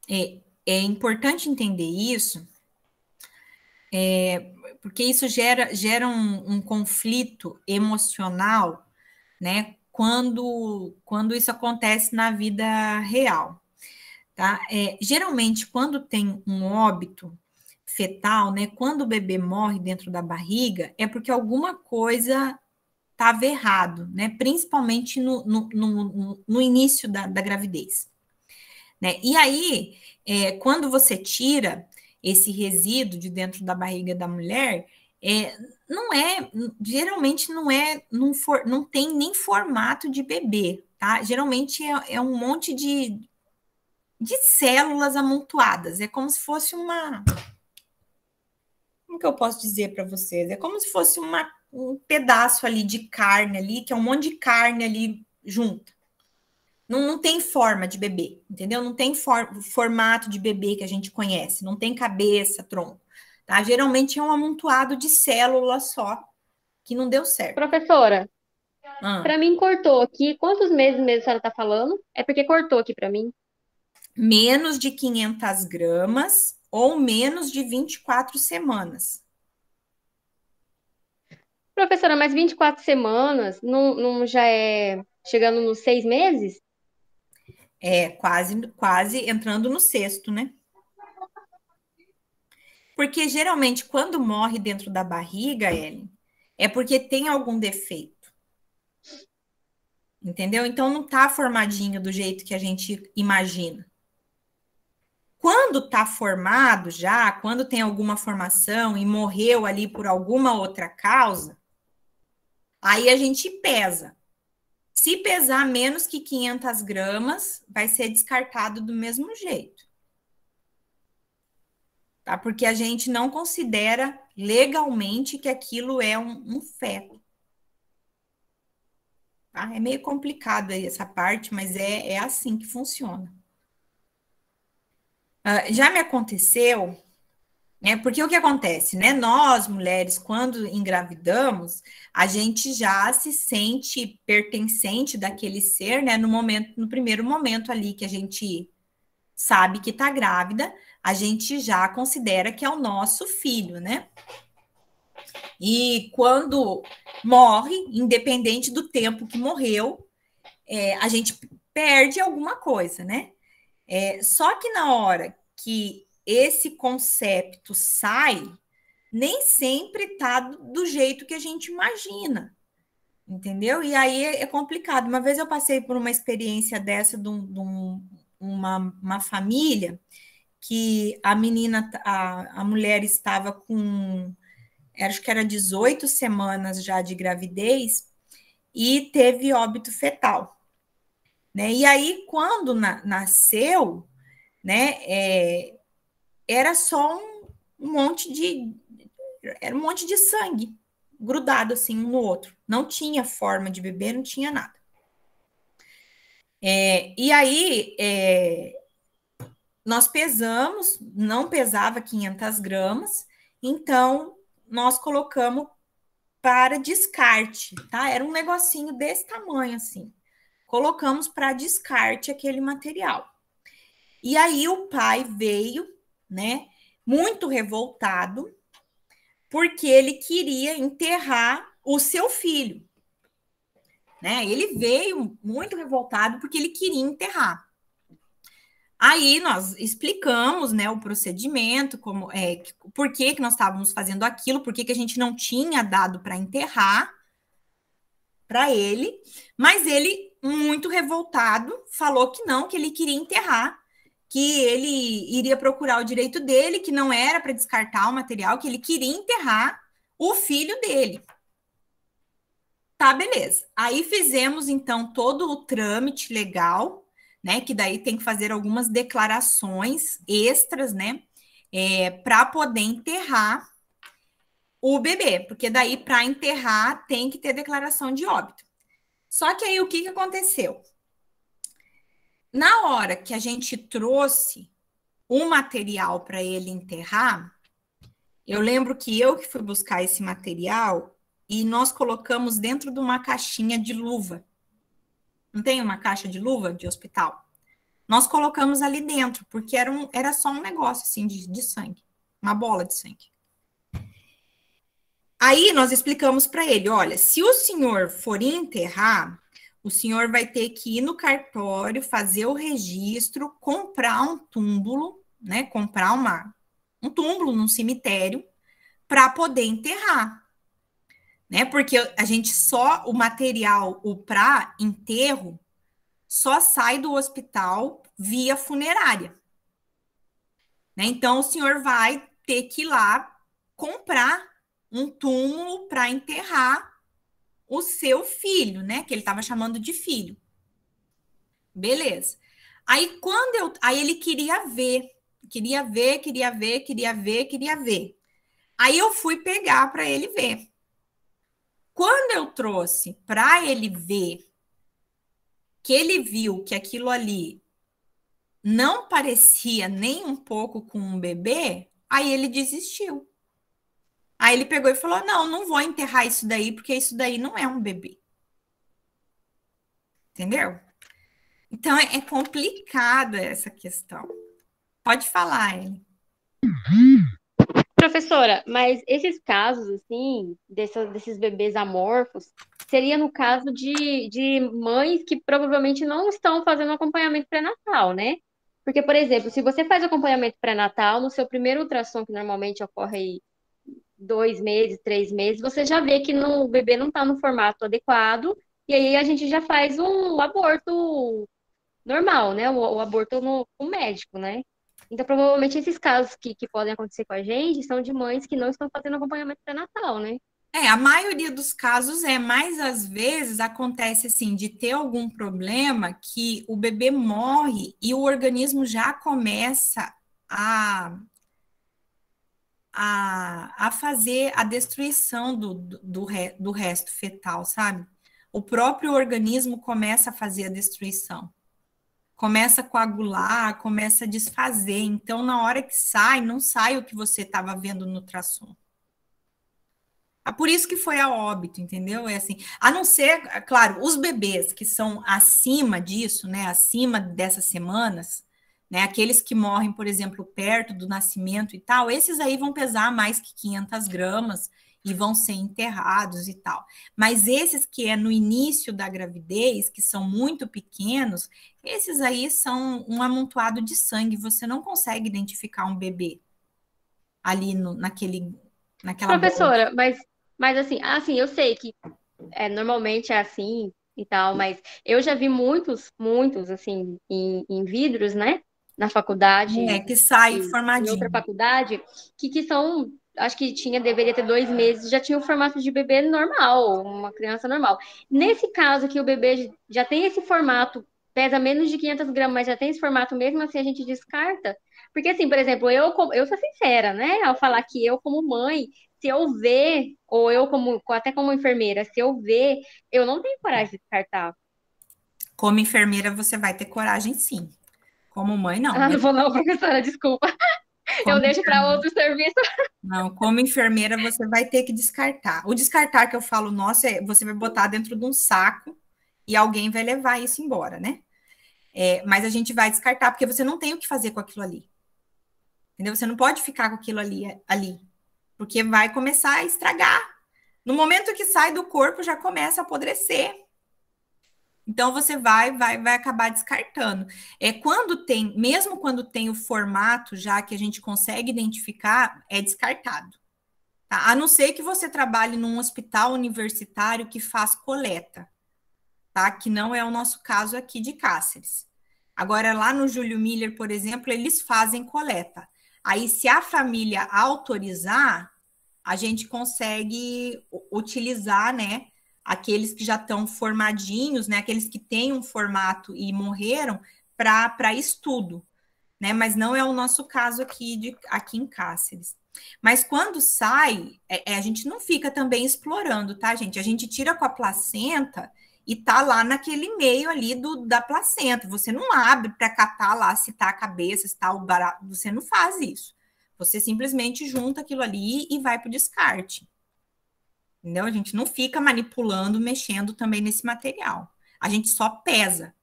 É importante entender isso, porque isso gera um conflito emocional, né? Quando isso acontece na vida real, tá? Geralmente, quando tem um óbito fetal, né? Quando o bebê morre dentro da barriga, é porque alguma coisa estava errado, né? Principalmente no início da gravidez, né? E aí, quando você tira esse resíduo de dentro da barriga da mulher, geralmente não tem nem formato de bebê, tá? Geralmente é um monte de células amontoadas, é como se fosse como que eu posso dizer para vocês? É como se fosse um pedaço ali de carne ali, que é um monte de carne ali junto, não tem forma de bebê, entendeu? Não tem formato de bebê que a gente conhece, não tem cabeça, tronco, tá? Geralmente é um amontoado de células só, que não deu certo. Professora, Ah, pra mim cortou aqui. Quantos meses mesmo a senhora tá falando? É porque cortou aqui pra mim. menos de 500 gramas ou menos de 24 semanas. Professora, mas 24 semanas não já é chegando nos 6 meses? É quase entrando no sexto, né? Porque geralmente quando morre dentro da barriga, Ellen, é porque tem algum defeito. Entendeu? Então não tá formadinho do jeito que a gente imagina. Quando tá formado já, quando tem alguma formação e morreu ali por alguma outra causa, aí a gente pesa. Se pesar menos que 500 gramas, vai ser descartado do mesmo jeito. Tá? Porque a gente não considera legalmente que aquilo é um feto. Tá? É meio complicado aí essa parte, mas é assim que funciona. Já me aconteceu, né? Porque o que acontece, né? Nós, mulheres, quando engravidamos, a gente já se sente pertencente daquele ser, né? No primeiro momento ali que a gente sabe que tá grávida, a gente já considera que é o nosso filho, né? E quando morre, independente do tempo que morreu, a gente perde alguma coisa, né? Só que na hora que esse concepto sai, nem sempre tá do jeito que a gente imagina, entendeu? E aí é complicado. Uma vez eu passei por uma experiência dessa uma família que a menina, a mulher estava com, acho que era 18 semanas já de gravidez e teve óbito fetal, né? E aí, quando nasceu, né, era só era um monte de sangue grudado assim um no outro. Não tinha forma de bebê, não tinha nada. E aí, nós pesamos, não pesava 500 gramas, então nós colocamos para descarte, tá? Era um negocinho desse tamanho assim. Colocamos para descarte aquele material. E aí o pai veio, né, muito revoltado, porque ele queria enterrar o seu filho, né? Ele veio muito revoltado porque ele queria enterrar. Aí nós explicamos, né, o procedimento, como por que nós estávamos fazendo aquilo, por que a gente não tinha dado para enterrar para ele, mas ele, muito revoltado, falou que não, que ele queria enterrar, que ele iria procurar o direito dele, que não era para descartar o material, que ele queria enterrar o filho dele. Tá, beleza. Aí fizemos, então, todo o trâmite legal, né? Que daí tem que fazer algumas declarações extras, né? Para poder enterrar o bebê, porque daí, para enterrar, tem que ter declaração de óbito. Só que aí, o que aconteceu? Na hora que a gente trouxe o material para ele enterrar, eu lembro que eu que fui buscar esse material e nós colocamos dentro de uma caixinha de luva. Não tem uma caixa de luva de hospital? Nós colocamos ali dentro, porque era só um negócio assim de sangue, uma bola de sangue. Aí nós explicamos para ele: olha, se o senhor for enterrar, o senhor vai ter que ir no cartório, fazer o registro, comprar um túmulo, né? Comprar um túmulo num cemitério para poder enterrar, né? Porque a gente o material, o para enterro, só sai do hospital via funerária, né? Então o senhor vai ter que ir lá comprar um túmulo para enterrar o seu filho, né? Que ele estava chamando de filho. Beleza. Aí ele queria ver. Aí eu fui pegar para ele ver. Quando eu trouxe para ele ver que ele viu que aquilo ali não parecia nem um pouco com um bebê, aí ele desistiu. Aí ele pegou e falou: não, não vou enterrar isso daí, porque isso daí não é um bebê. Entendeu? Então é complicada essa questão. Pode falar, Ellen. Professora, mas esses casos, assim, desses bebês amorfos, seria no caso de mães que provavelmente não estão fazendo acompanhamento pré-natal, né? Porque, por exemplo, se você faz acompanhamento pré-natal, no seu primeiro ultrassom, que normalmente ocorre aí 2 meses, 3 meses, você já vê que o bebê não está no formato adequado, e aí a gente já faz um aborto normal, né? O aborto no, com o médico, né? Então, provavelmente, esses casos que podem acontecer com a gente são de mães que não estão fazendo acompanhamento pré-natal, né? A maioria dos casos mas às vezes acontece assim, de ter algum problema que o bebê morre e o organismo já começa a fazer a destruição do resto fetal, sabe? O próprio organismo começa a fazer a destruição. Começa a coagular, começa a desfazer. Então, na hora que sai, não sai o que você estava vendo no ultrassom. É por isso que foi a óbito, entendeu? É assim, a não ser, claro, os bebês que são acima disso, né, acima dessas semanas, né, aqueles que morrem, por exemplo, perto do nascimento e tal, esses aí vão pesar mais que 500 gramas e vão ser enterrados e tal. Mas esses que é no início da gravidez, que são muito pequenos, esses aí são um amontoado de sangue, você não consegue identificar um bebê ali naquela bola. Professora, mas assim, eu sei que normalmente é assim e tal, mas eu já vi muitos, assim, em vidros, né? Na faculdade, Que sai em outra formadinho. faculdade, que são, acho que deveria ter 2 meses, já tinha o formato de bebê normal, uma criança normal. Nesse caso que o bebê já tem esse formato, pesa menos de 500 gramas, mas já tem esse formato, mesmo assim a gente descarta. Porque assim, por exemplo, eu sou sincera, né? Ao falar que eu como mãe, se eu ver, ou eu até como enfermeira, se eu ver, eu não tenho coragem de descartar. Como enfermeira, você vai ter coragem, sim. Como mãe, não. Ah, não vou não, professora, desculpa. Eu Como, deixo para outro serviço. não, como enfermeira, você vai ter que descartar. O descartar que eu falo, nossa, você vai botar dentro de um saco e alguém vai levar isso embora, né? Mas a gente vai descartar, porque você não tem o que fazer com aquilo ali. Entendeu? Você não pode ficar com aquilo ali, porque vai começar a estragar. No momento que sai do corpo, já começa a apodrecer. Então você vai acabar descartando. Mesmo quando tem o formato já que a gente consegue identificar, é descartado. Tá? A não ser que você trabalhe num hospital universitário que faz coleta, tá? Que não é o nosso caso aqui de Cáceres. Agora, lá no Júlio Miller, por exemplo, eles fazem coleta. Aí, se a família autorizar, a gente consegue utilizar, né? Aqueles que já estão formadinhos, né? Aqueles que têm um formato e morreram para estudo, né? Mas não é o nosso caso aqui em Cáceres. Mas quando sai, a gente não fica também explorando, tá, gente? A gente tira com a placenta e tá lá naquele meio ali da placenta. Você não abre para catar lá se tá a cabeça, se tá o barato. Você não faz isso. Você simplesmente junta aquilo ali e vai para o descarte. Entendeu? A gente não fica manipulando, mexendo também nesse material. A gente só pesa.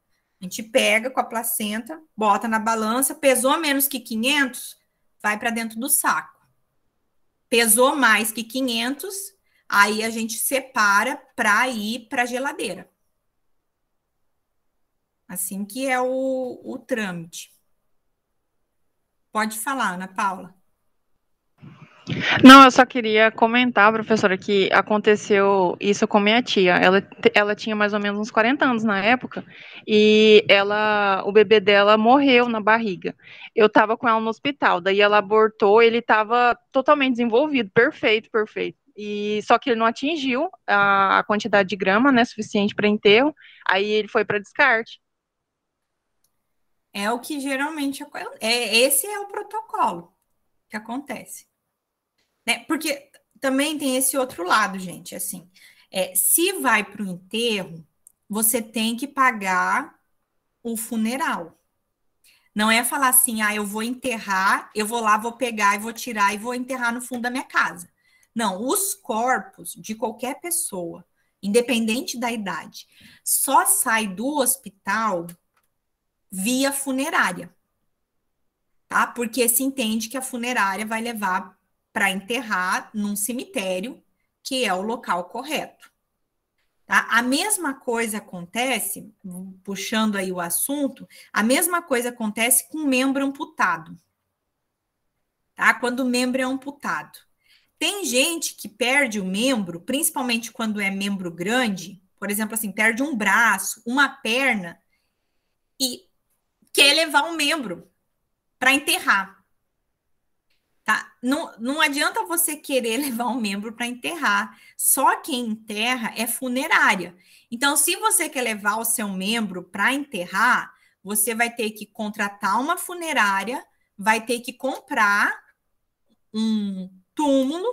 A gente pega com a placenta, bota na balança, pesou menos que 500, vai para dentro do saco. Pesou mais que 500, aí a gente separa para ir para a geladeira. Assim que é o trâmite. Pode falar, Ana Paula. Não, eu só queria comentar, professora, que aconteceu isso com minha tia. Ela tinha mais ou menos uns 40 anos na época e o bebê dela morreu na barriga. Eu estava com ela no hospital, daí ela abortou, ele estava totalmente desenvolvido, perfeito, perfeito. E só que ele não atingiu a quantidade de grama, né, suficiente para enterro. Aí ele foi para descarte. É o que geralmente esse é o protocolo que acontece. Né? Porque também tem esse outro lado, gente, assim, se vai para o enterro, você tem que pagar o funeral. Não é falar assim, eu vou enterrar, eu vou lá, vou pegar e vou tirar e vou enterrar no fundo da minha casa. Não, os corpos de qualquer pessoa, independente da idade, só sai do hospital via funerária, tá? Porque se entende que a funerária vai levar para enterrar num cemitério, que é o local correto. Tá? A mesma coisa acontece, puxando aí o assunto, a mesma coisa acontece com membro amputado. Tá? Quando o membro é amputado. Tem gente que perde o membro, principalmente quando é membro grande, por exemplo, assim, perde um braço, uma perna, e quer levar um membro para enterrar. Tá? Não adianta você querer levar um membro para enterrar. Só quem enterra é funerária. Então, se você quer levar o seu membro para enterrar, você vai ter que contratar uma funerária, vai ter que comprar um túmulo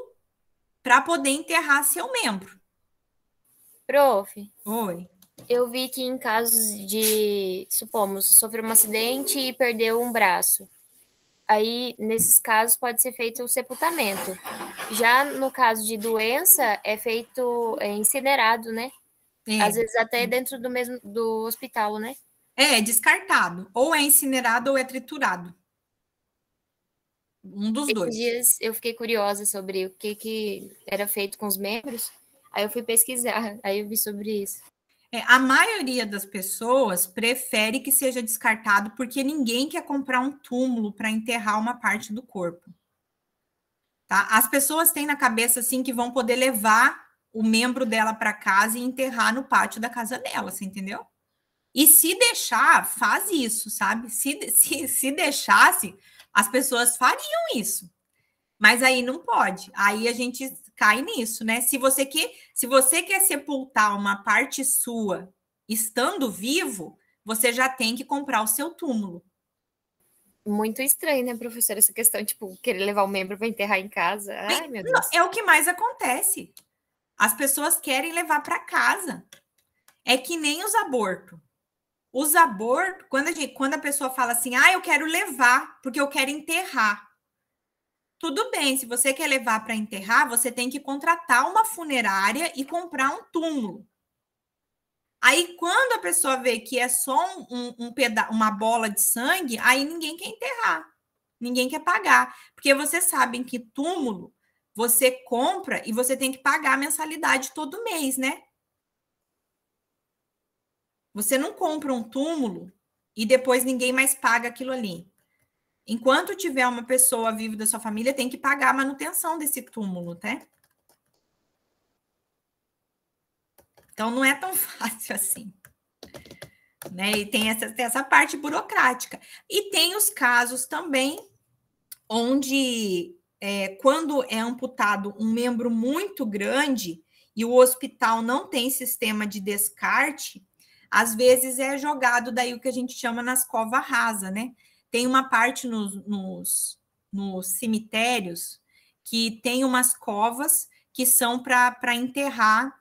para poder enterrar seu membro. Prof, Oi. eu vi que em casos de, supomos, sofreu um acidente e perdeu um braço. Aí, nesses casos, pode ser feito o sepultamento. Já no caso de doença, é feito incinerado, né? Às vezes até dentro do hospital, né? É descartado. Ou é incinerado ou é triturado. Um dos dois. Esses dias eu fiquei curiosa sobre o que era feito com os membros. Aí eu fui pesquisar, aí eu vi sobre isso. A maioria das pessoas prefere que seja descartado porque ninguém quer comprar um túmulo para enterrar uma parte do corpo. Tá? As pessoas têm na cabeça assim que vão poder levar o membro dela para casa e enterrar no pátio da casa dela, você entendeu? E se deixar, faz isso, sabe? Se deixasse, as pessoas fariam isso. Mas aí não pode. Aí a gente cai nisso, né? Se você quer sepultar uma parte sua estando vivo, você já tem que comprar o seu túmulo. Muito estranho, né, professora, essa questão, tipo, querer levar o membro para enterrar em casa. Ai, meu Deus. É o que mais acontece. As pessoas querem levar para casa. É que nem os abortos. Os abortos, quando a pessoa fala assim, eu quero levar, porque eu quero enterrar. Tudo bem, se você quer levar para enterrar, você tem que contratar uma funerária e comprar um túmulo. Aí, quando a pessoa vê que é só uma bola de sangue, aí ninguém quer enterrar, ninguém quer pagar. Porque vocês sabem que túmulo você compra e você tem que pagar a mensalidade todo mês, né? Você não compra um túmulo e depois ninguém mais paga aquilo ali. Enquanto tiver uma pessoa viva da sua família, tem que pagar a manutenção desse túmulo, tá? Então, não é tão fácil assim. Né? E tem essa parte burocrática. E tem os casos também onde, quando é amputado um membro muito grande e o hospital não tem sistema de descarte, às vezes é jogado daí o que a gente chama nas covas rasas, né? Tem uma parte nos cemitérios que tem umas covas que são para enterrar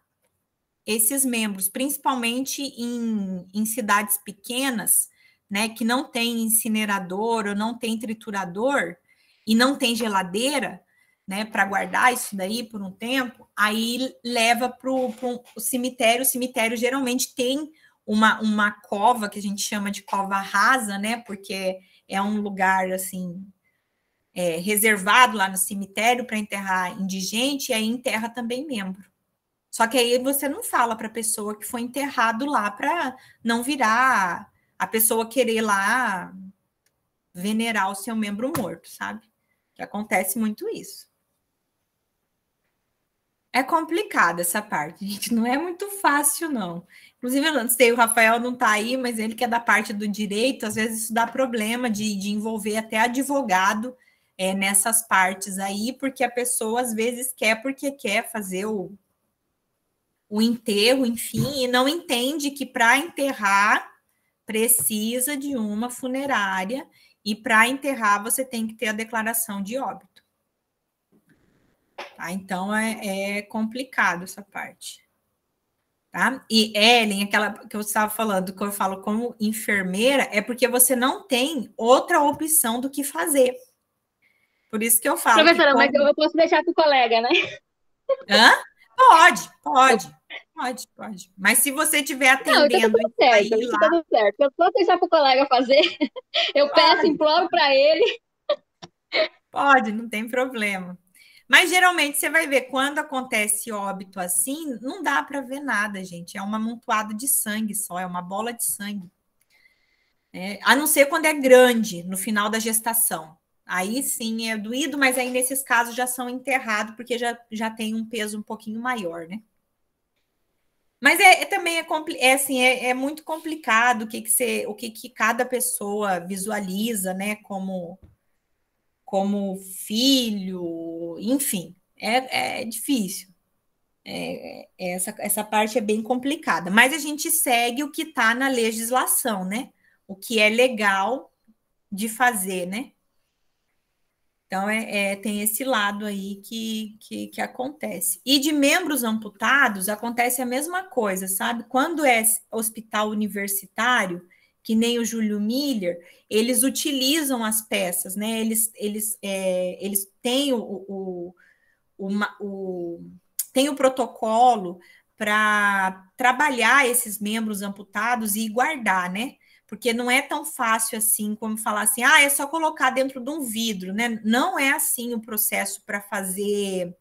esses membros, principalmente em cidades pequenas, né, que não tem incinerador ou não tem triturador e não tem geladeira, né, para guardar isso daí por um tempo, aí leva para o cemitério. O cemitério geralmente tem uma cova que a gente chama de cova rasa, né, porque é um lugar assim reservado lá no cemitério para enterrar indigente, e aí enterra também membro. Só que aí você não fala para a pessoa que foi enterrado lá para não virar a pessoa querer lá venerar o seu membro morto, sabe? Que acontece muito isso. É complicada essa parte, gente. Não é muito fácil, não. Inclusive, eu não sei, o Rafael não está aí, mas ele que é da parte do direito, às vezes isso dá problema de envolver até advogado nessas partes aí, porque a pessoa às vezes quer porque quer fazer o enterro, enfim, e não entende que para enterrar precisa de uma funerária e para enterrar você tem que ter a declaração de óbito. Tá? Então, é complicado essa parte. tá? E Ellen, aquela que eu estava falando, que eu falo como enfermeira, é porque você não tem outra opção do que fazer. Por isso que eu falo que Professora, mas eu posso deixar para o colega, né? Hã? Pode. Mas se você estiver Não, então tá atendendo tudo e certo, sair isso lá, tá tudo certo. Eu posso deixar para o colega fazer. Eu peço, pode, imploro para ele. pode, não tem problema. Mas geralmente você vai ver quando acontece óbito assim, não dá para ver nada, gente. É uma amontoada de sangue só, é uma bola de sangue. A não ser quando é grande, no final da gestação. Aí sim é doído, mas aí nesses casos já são enterrados, porque já tem um peso um pouquinho maior, né? Mas também assim, é muito complicado o que cada pessoa visualiza, né, como filho, enfim, é difícil. Essa parte é bem complicada, mas a gente segue o que está na legislação, né? O que é legal de fazer, né? Então, tem esse lado aí que acontece. E de membros amputados, acontece a mesma coisa, sabe? Quando é hospital universitário, que nem o Júlio Miller, eles utilizam as peças, né? Eles têm tem o protocolo para trabalhar esses membros amputados e guardar, né? Porque não é tão fácil assim como falar assim, é só colocar dentro de um vidro, né? Não é assim o processo para fazer,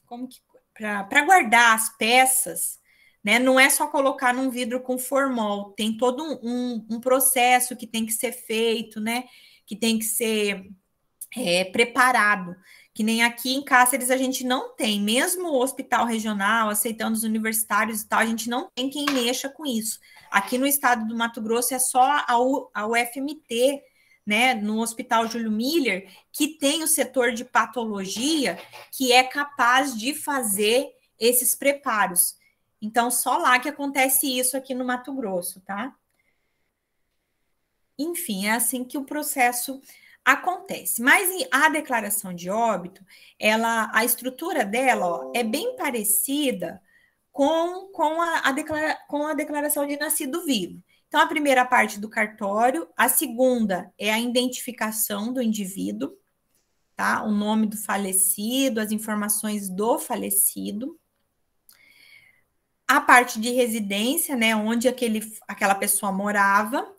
como que para guardar as peças, né? Não é só colocar num vidro com formol, tem todo um processo que tem que ser feito, né? Que tem que ser preparado, que nem aqui em Cáceres a gente não tem, mesmo o hospital regional, aceitando os universitários e tal, a gente não tem quem mexa com isso. Aqui no estado do Mato Grosso é só a UFMT, né, no Hospital Júlio Miller, que tem o setor de patologia, que é capaz de fazer esses preparos. Então, só lá que acontece isso aqui no Mato Grosso, tá? Enfim, é assim que o processo acontece. Mas a declaração de óbito, a estrutura dela, é bem parecida com a declaração de nascido vivo. Então, a primeira parte do cartório, a segunda é a identificação do indivíduo, tá? O nome do falecido, as informações do falecido. A parte de residência, né? Onde aquela pessoa morava,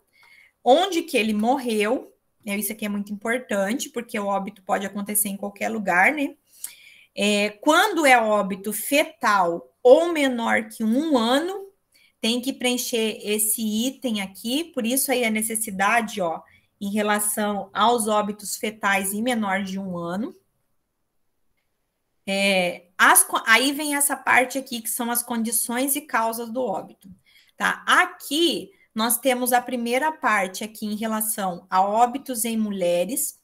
onde que ele morreu, isso aqui é muito importante, porque o óbito pode acontecer em qualquer lugar, né? Quando é óbito fetal ou menor que 1 ano, tem que preencher esse item aqui, por isso aí a necessidade, em relação aos óbitos fetais e menor de 1 ano. Aí vem essa parte aqui, que são as condições e causas do óbito. Tá? Aqui, nós temos a primeira parte aqui em relação a óbitos em mulheres,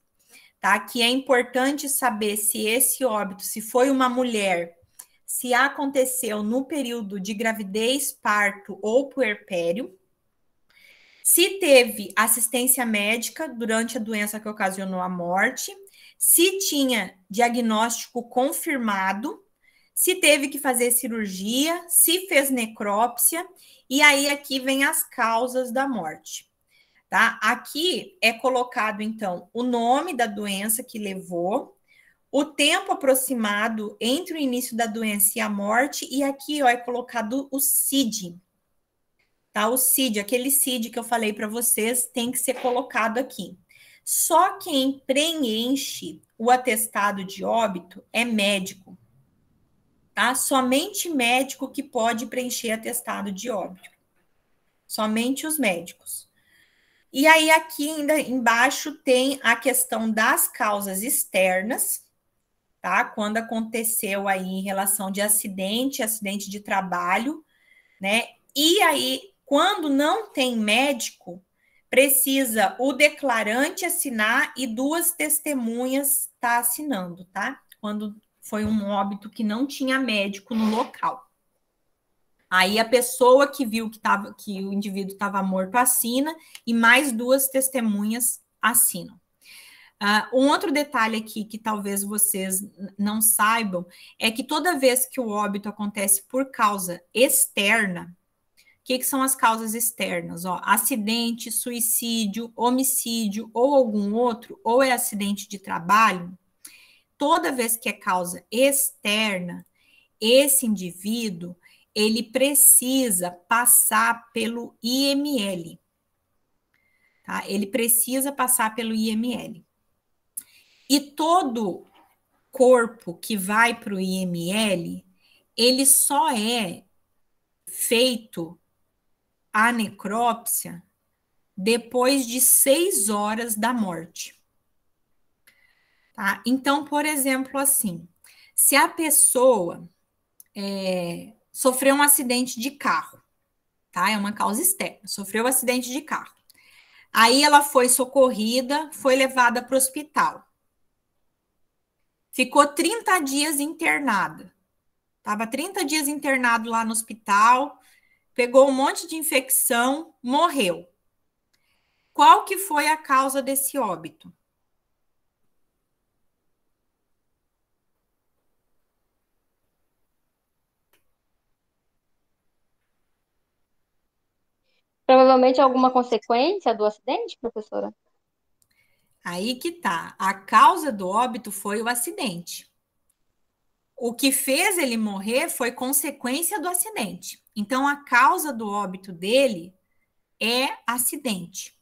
tá? Que é importante saber se esse óbito, se foi uma mulher, se aconteceu no período de gravidez, parto ou puerpério, se teve assistência médica durante a doença que ocasionou a morte, se tinha diagnóstico confirmado, se teve que fazer cirurgia, se fez necrópsia, e aí aqui vem as causas da morte. Tá? Aqui é colocado, então, o nome da doença que levou, o tempo aproximado entre o início da doença e a morte, e aqui é colocado o CID. Tá? O CID, aquele CID que eu falei para vocês, tem que ser colocado aqui. Só quem preenche o atestado de óbito é médico. Tá? Somente médico que pode preencher atestado de óbito. Somente os médicos. E aí, aqui ainda embaixo tem a questão das causas externas, tá? Quando aconteceu aí em relação de acidente de trabalho, né? E aí, quando não tem médico, precisa o declarante assinar e 2 testemunhas estar assinando, tá? Quando foi um óbito que não tinha médico no local. Aí a pessoa que viu que o indivíduo estava morto assina e mais 2 testemunhas assinam. Um outro detalhe aqui que talvez vocês não saibam é que toda vez que o óbito acontece por causa externa, o que são as causas externas? Ó, acidente, suicídio, homicídio ou algum outro, ou é acidente de trabalho, toda vez que é causa externa, esse indivíduo, ele precisa passar pelo IML. Tá? Ele precisa passar pelo IML. E todo corpo que vai para o IML, ele só é feito a necrópsia depois de 6 horas da morte. Tá? Então, por exemplo, assim, se a pessoa sofreu um acidente de carro, tá? É uma causa externa, sofreu um acidente de carro. Aí ela foi socorrida, foi levada para o hospital. Ficou 30 dias internada. Estava 30 dias internado lá no hospital, pegou um monte de infecção, morreu. Qual que foi a causa desse óbito? Provavelmente alguma consequência do acidente, professora? Aí que tá. A causa do óbito foi o acidente. O que fez ele morrer foi consequência do acidente. Então, a causa do óbito dele é acidente.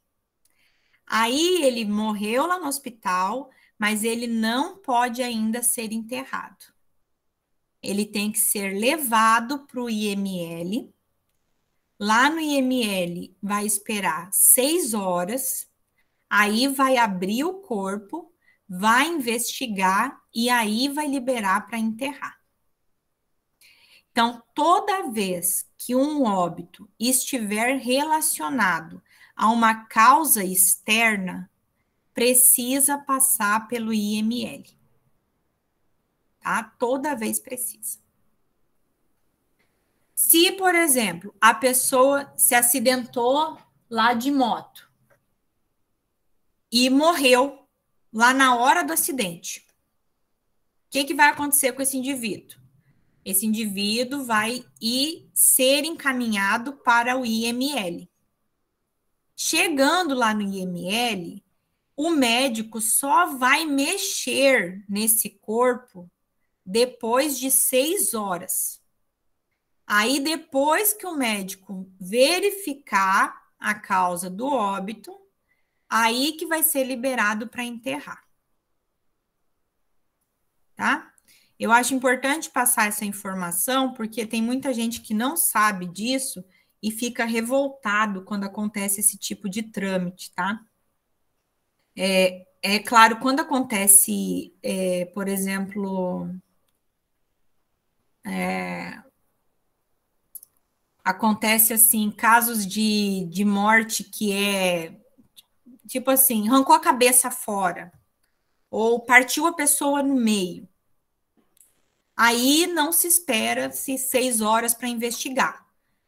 Aí ele morreu lá no hospital, mas ele não pode ainda ser enterrado. Ele tem que ser levado para o IML. Lá no IML vai esperar 6 horas, aí vai abrir o corpo, vai investigar e aí vai liberar para enterrar. Então, toda vez que um óbito estiver relacionado a uma causa externa, precisa passar pelo IML. Tá? Toda vez precisa. Se, por exemplo, a pessoa se acidentou lá de moto e morreu lá na hora do acidente, o que vai acontecer com esse indivíduo? Esse indivíduo vai ser encaminhado para o IML. Chegando lá no IML, o médico só vai mexer nesse corpo depois de 6 horas. Aí, depois que o médico verificar a causa do óbito, aí que vai ser liberado para enterrar. Tá? Eu acho importante passar essa informação, porque tem muita gente que não sabe disso e fica revoltado quando acontece esse tipo de trâmite, tá? É claro, quando acontece, por exemplo, acontece assim, casos de morte que é tipo assim, arrancou a cabeça fora, ou partiu a pessoa no meio. Aí não se espera 6 horas para investigar,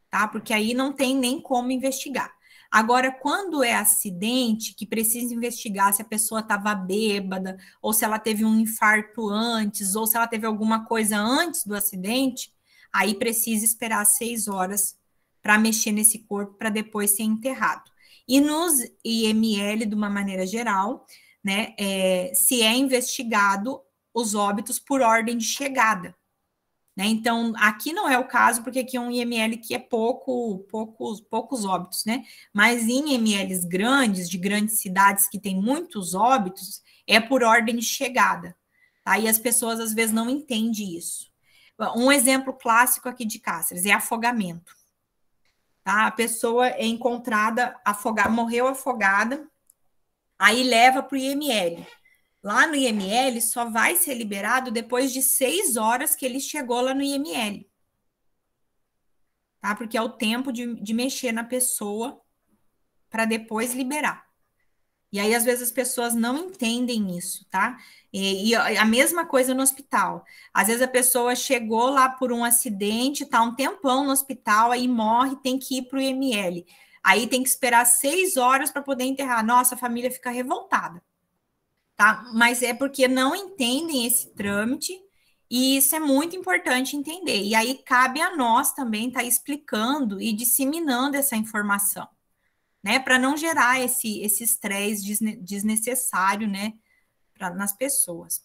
tá? Porque aí não tem nem como investigar. Agora, quando é acidente, que precisa investigar se a pessoa estava bêbada, ou se ela teve um infarto antes, ou se ela teve alguma coisa antes do acidente, aí precisa esperar 6 horas para mexer nesse corpo para depois ser enterrado. E nos IML, de uma maneira geral, né, se é investigado os óbitos por ordem de chegada. Né? Então, aqui não é o caso, porque aqui é um IML que é poucos óbitos, né? Mas em IMLs grandes, de grandes cidades que tem muitos óbitos, é por ordem de chegada. Tá? E as pessoas, às vezes, não entendem isso. Um exemplo clássico aqui de Cáceres é afogamento. Tá? A pessoa é encontrada morreu afogada, aí leva para o IML. Lá no IML só vai ser liberado depois de 6 horas que ele chegou lá no IML. Tá? Porque é o tempo de mexer na pessoa para depois liberar. E aí, às vezes, as pessoas não entendem isso, tá? E a mesma coisa no hospital. Às vezes a pessoa chegou lá por um acidente, tá um tempão no hospital, aí morre, tem que ir para o IML. Aí tem que esperar 6 horas para poder enterrar. Nossa, a família fica revoltada. tá? Mas é porque não entendem esse trâmite e isso é muito importante entender. E aí cabe a nós também estar explicando e disseminando essa informação, né? Para não gerar esse estresse desnecessário, né? Nas pessoas.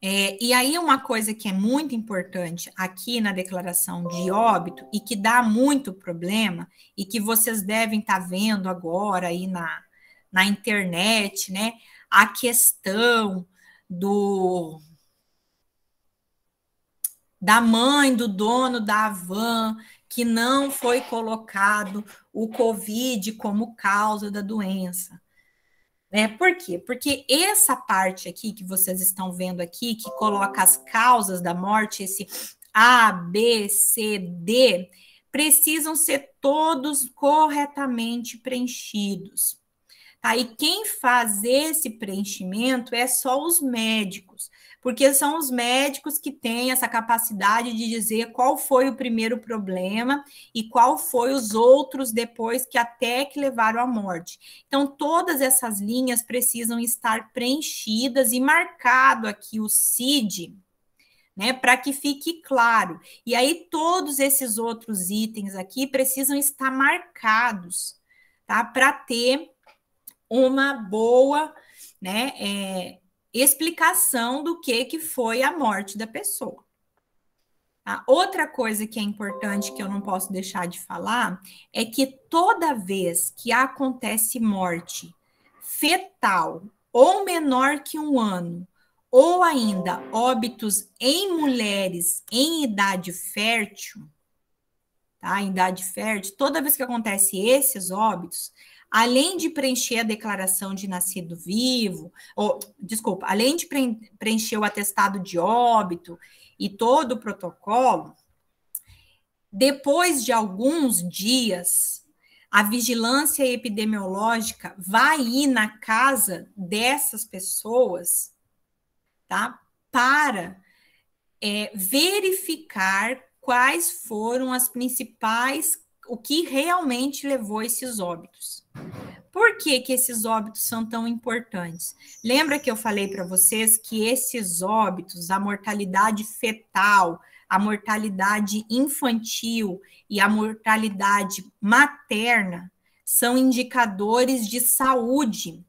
E aí, uma coisa que é muito importante aqui na declaração de óbito e que dá muito problema, e que vocês devem estar vendo agora aí na internet, né? A questão da mãe do dono da van, que não foi colocado o COVID como causa da doença. Por quê? Porque essa parte aqui que vocês estão vendo aqui, que coloca as causas da morte, esse A, B, C, D, precisam ser todos corretamente preenchidos. Tá? E quem faz esse preenchimento é só os médicos, porque são os médicos que têm essa capacidade de dizer qual foi o primeiro problema e qual foi os outros depois que até que levaram à morte. Então, todas essas linhas precisam estar preenchidas e marcado aqui o CID, né, para que fique claro. E aí, todos esses outros itens aqui precisam estar marcados, tá? Para ter uma boa, né, explicação do que foi a morte da pessoa. Tá? Outra coisa que é importante, que eu não posso deixar de falar, é que toda vez que acontece morte fetal ou menor que 1 ano, ou ainda óbitos em mulheres em idade fértil, tá? Em idade fértil, toda vez que acontece esses óbitos, além de preencher a declaração de nascido vivo, além de preencher o atestado de óbito e todo o protocolo, depois de alguns dias, a vigilância epidemiológica vai ir na casa dessas pessoas, tá? Para verificar quais foram as principais, o que realmente levou esses óbitos. Por que esses óbitos são tão importantes? Lembra que eu falei para vocês que esses óbitos, a mortalidade fetal, a mortalidade infantil e a mortalidade materna são indicadores de saúde,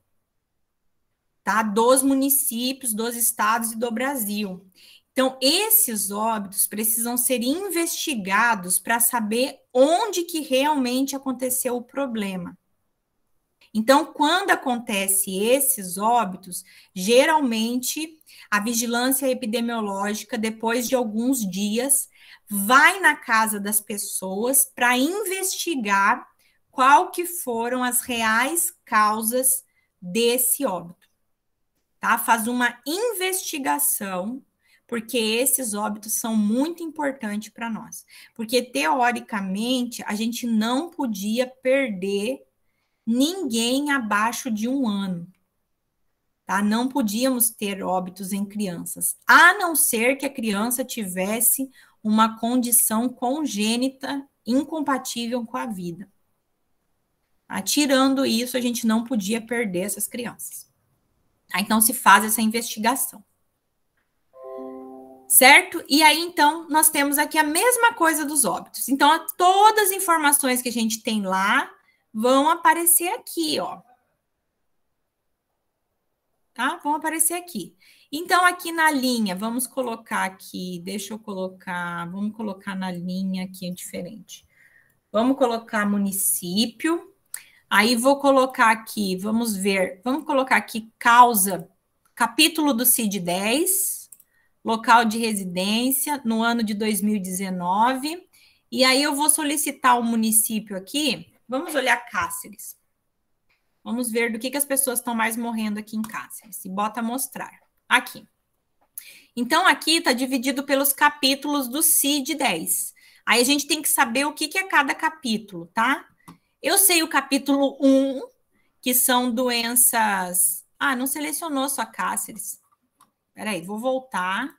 tá? Dos municípios, dos estados e do Brasil. Então, esses óbitos precisam ser investigados para saber onde que realmente aconteceu o problema. Então, quando acontece esses óbitos, geralmente a vigilância epidemiológica, depois de alguns dias, vai na casa das pessoas para investigar qual que foram as reais causas desse óbito. Tá? Faz uma investigação, porque esses óbitos são muito importantes para nós. Porque, teoricamente, a gente não podia perder ninguém abaixo de 1 ano. Tá? Não podíamos ter óbitos em crianças, a não ser que a criança tivesse uma condição congênita incompatível com a vida. Tá? Tirando isso, a gente não podia perder essas crianças. Tá? Então, se faz essa investigação. Certo? E aí, então, nós temos aqui a mesma coisa dos óbitos. Então, todas as informações que a gente tem lá vão aparecer aqui, ó. Tá? Vão aparecer aqui. Então, aqui na linha, vamos colocar aqui, vamos colocar na linha aqui diferente. Vamos colocar município, aí vou colocar aqui, vamos colocar aqui causa, capítulo do CID-10, local de residência, no ano de 2019, e aí eu vou solicitar o município aqui, vamos olhar Cáceres. Vamos ver do que as pessoas estão mais morrendo aqui em Cáceres. E bota mostrar. Aqui. Então, aqui está dividido pelos capítulos do CID-10. Aí a gente tem que saber o que é cada capítulo, tá? Eu sei o capítulo 1, que são doenças... Ah, não selecionou só Cáceres. Peraí, vou voltar.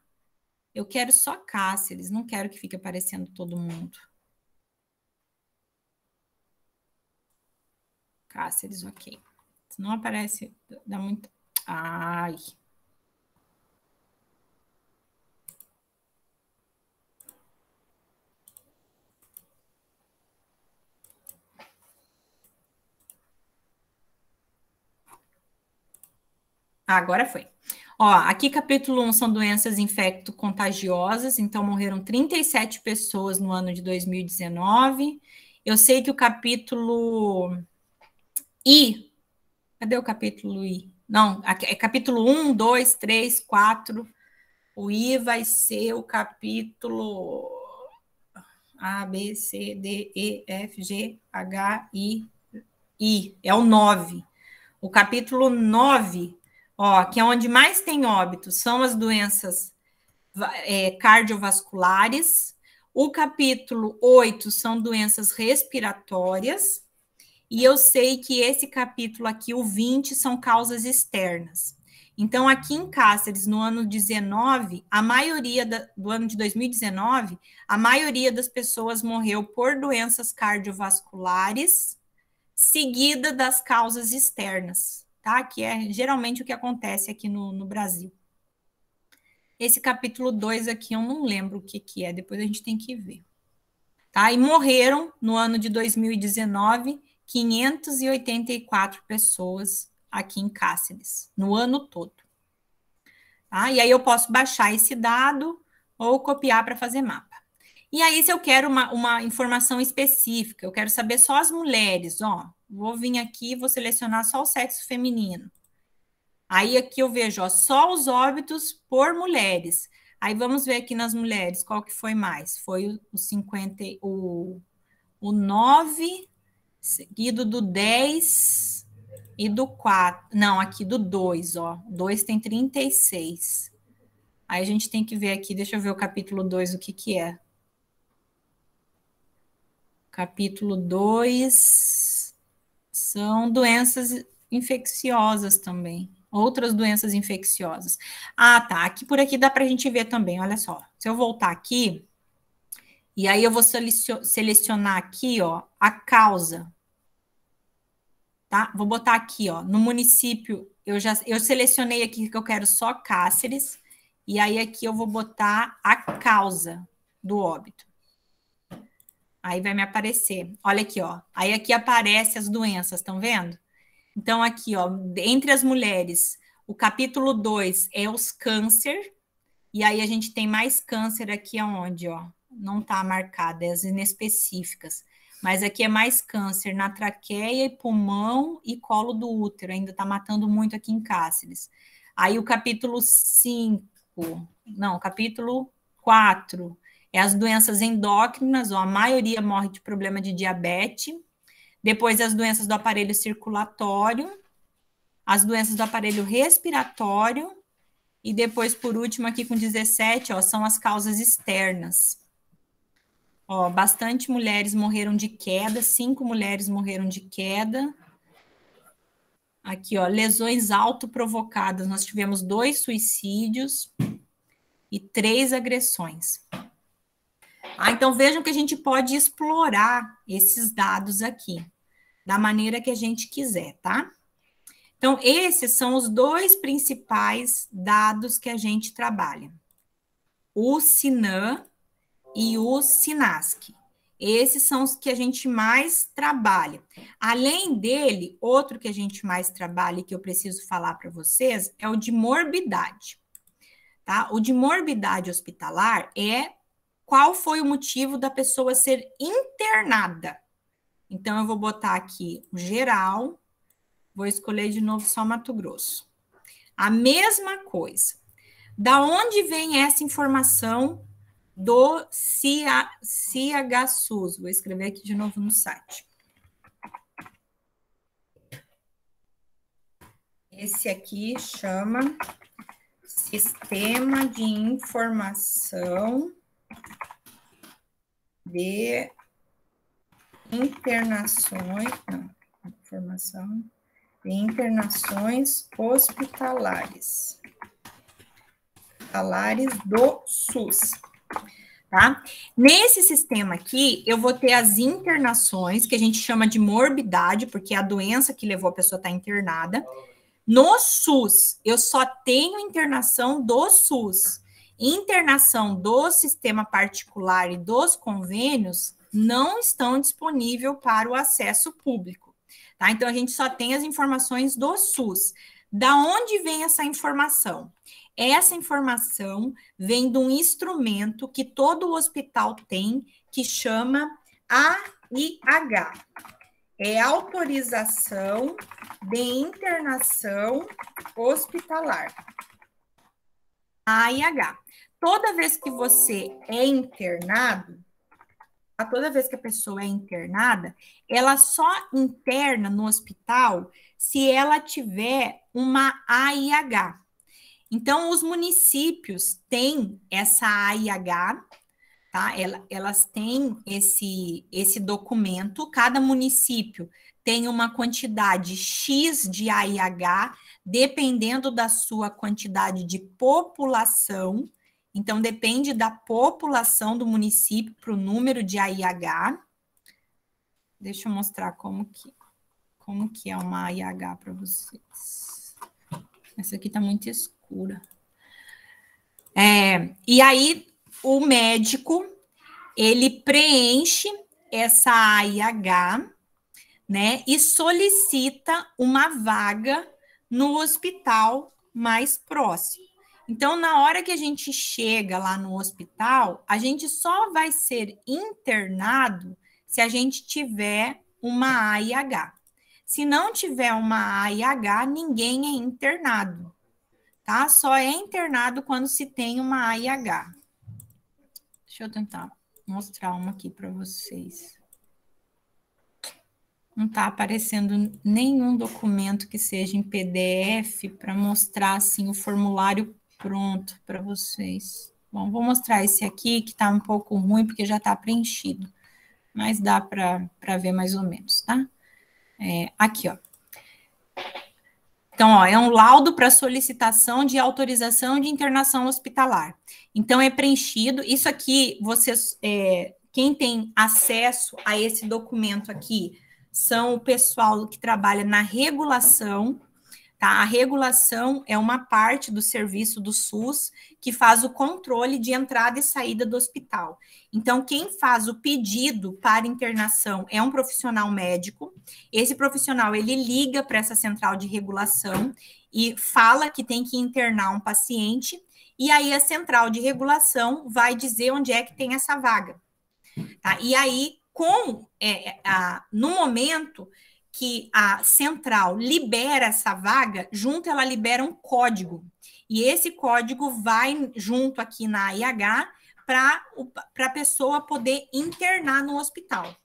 Eu quero só Cáceres, não quero que fique aparecendo todo mundo. Cáceres, ok. Se não aparece, dá muito... Ai. Agora foi. Ó, aqui capítulo 1 são doenças infecto-contagiosas, então morreram 37 pessoas no ano de 2019. Eu sei que o capítulo I, cadê o capítulo I? Não, é capítulo 1, 2, 3, 4. O I vai ser o capítulo A, B, C, D, E, F, G, H, I, é o 9. O capítulo 9, ó, que é onde mais tem óbitos, são as doenças cardiovasculares. O capítulo 8 são doenças respiratórias. E eu sei que esse capítulo aqui, o 20, são causas externas. Então, aqui em Cáceres, no ano 19, a maioria do ano de 2019, a maioria das pessoas morreu por doenças cardiovasculares, seguida das causas externas, tá? Que é geralmente o que acontece aqui no Brasil. Esse capítulo 2 aqui eu não lembro o que é, depois a gente tem que ver. Tá? E morreram no ano de 2019 584 pessoas aqui em Cáceres, no ano todo. Tá? E aí eu posso baixar esse dado ou copiar para fazer mapa. E aí, se eu quero uma informação específica, eu quero saber só as mulheres, ó, vou vir aqui e vou selecionar só o sexo feminino. Aí aqui eu vejo, ó, só os óbitos por mulheres. Aí vamos ver aqui nas mulheres, qual que foi mais? Foi o 9, seguido do 10 e do 4. Não, aqui do 2, ó. 2 tem 36. Aí a gente tem que ver aqui, deixa eu ver o capítulo 2, o que é. Capítulo 2 são doenças infecciosas também. Outras doenças infecciosas. Ah, tá. Aqui por aqui dá para a gente ver também, olha só. Se eu voltar aqui, e aí eu vou selecionar aqui, ó, a causa. Tá? Vou botar aqui, ó, no município, eu selecionei aqui que eu quero só Cáceres, e aí aqui eu vou botar a causa do óbito. Aí vai me aparecer. Olha aqui, ó. Aí aqui aparece as doenças, estão vendo? Então, aqui, ó, entre as mulheres, o capítulo 2 é os câncer, e aí a gente tem mais câncer aqui aonde, ó? Não tá marcado, é as inespecíficas. Mas aqui é mais câncer na traqueia, pulmão e colo do útero. Ainda tá matando muito aqui em Cáceres. Aí o capítulo 5, não, capítulo 4 é as doenças endócrinas, ó, a maioria morre de problema de diabetes. Depois as doenças do aparelho circulatório, as doenças do aparelho respiratório, e depois, por último, aqui com 17, ó, são as causas externas. Ó, bastante mulheres morreram de queda, 5 mulheres morreram de queda. Aqui, ó, lesões autoprovocadas, nós tivemos 2 suicídios e 3 agressões. Ah, então vejam que a gente pode explorar esses dados aqui, da maneira que a gente quiser, tá? Então, esses são os 2 principais dados que a gente trabalha. O SINAM e o SINASC. Esses são os que a gente mais trabalha. Além dele, outro que a gente mais trabalha e que eu preciso falar para vocês é o de morbidade. Tá? O de morbidade hospitalar é qual foi o motivo da pessoa ser internada. Então, eu vou botar aqui o geral, vou escolher de novo só Mato Grosso. A mesma coisa. Da onde vem essa informação do CHSUS? Vou escrever aqui de novo no site. Esse aqui chama Sistema de Informação de Internações, não, informação de internações hospitalares do SUS, tá? Nesse sistema aqui, eu vou ter as internações, que a gente chama de morbidade, porque é a doença que levou a pessoa a estar internada. No SUS, eu só tenho internação do SUS. Internação do sistema particular e dos convênios não estão disponíveis para o acesso público, tá? Então, a gente só tem as informações do SUS. Da onde vem essa informação? Essa informação vem de um instrumento que todo hospital tem, que chama AIH. É autorização de internação hospitalar. AIH. Toda vez que você é internado, toda vez que a pessoa é internada, ela só interna no hospital se ela tiver uma AIH. Então, os municípios têm essa AIH, tá? Elas têm esse documento, cada município tem uma quantidade X de AIH, dependendo da sua quantidade de população. Então, depende da população do município para o número de AIH. Deixa eu mostrar como que é uma AIH para vocês. Essa aqui está muito escura. E aí, o médico, ele preenche essa AIH, né, e solicita uma vaga no hospital mais próximo. Então, na hora que a gente chega lá no hospital, a gente só vai ser internado se a gente tiver uma AIH. Se não tiver uma AIH, ninguém é internado, tá? Só é internado quando se tem uma AIH. Deixa eu tentar mostrar uma aqui para vocês. Não está aparecendo nenhum documento que seja em PDF para mostrar assim o formulário pronto para vocês. Bom, vou mostrar esse aqui que está um pouco ruim porque já está preenchido, mas dá para ver mais ou menos, tá? Aqui, ó. Então, ó, é um laudo para solicitação de autorização de internação hospitalar. Então, é preenchido. Isso aqui, vocês, quem tem acesso a esse documento aqui são o pessoal que trabalha na regulação, tá? A regulação é uma parte do serviço do SUS que faz o controle de entrada e saída do hospital. Então, quem faz o pedido para internação é um profissional médico. Esse profissional, ele liga para essa central de regulação e fala que tem que internar um paciente, e aí a central de regulação vai dizer onde é que tem essa vaga, tá? E aí, no momento que a central libera essa vaga, junto ela libera um código, e esse código vai junto aqui na AIH para a pessoa poder internar no hospital.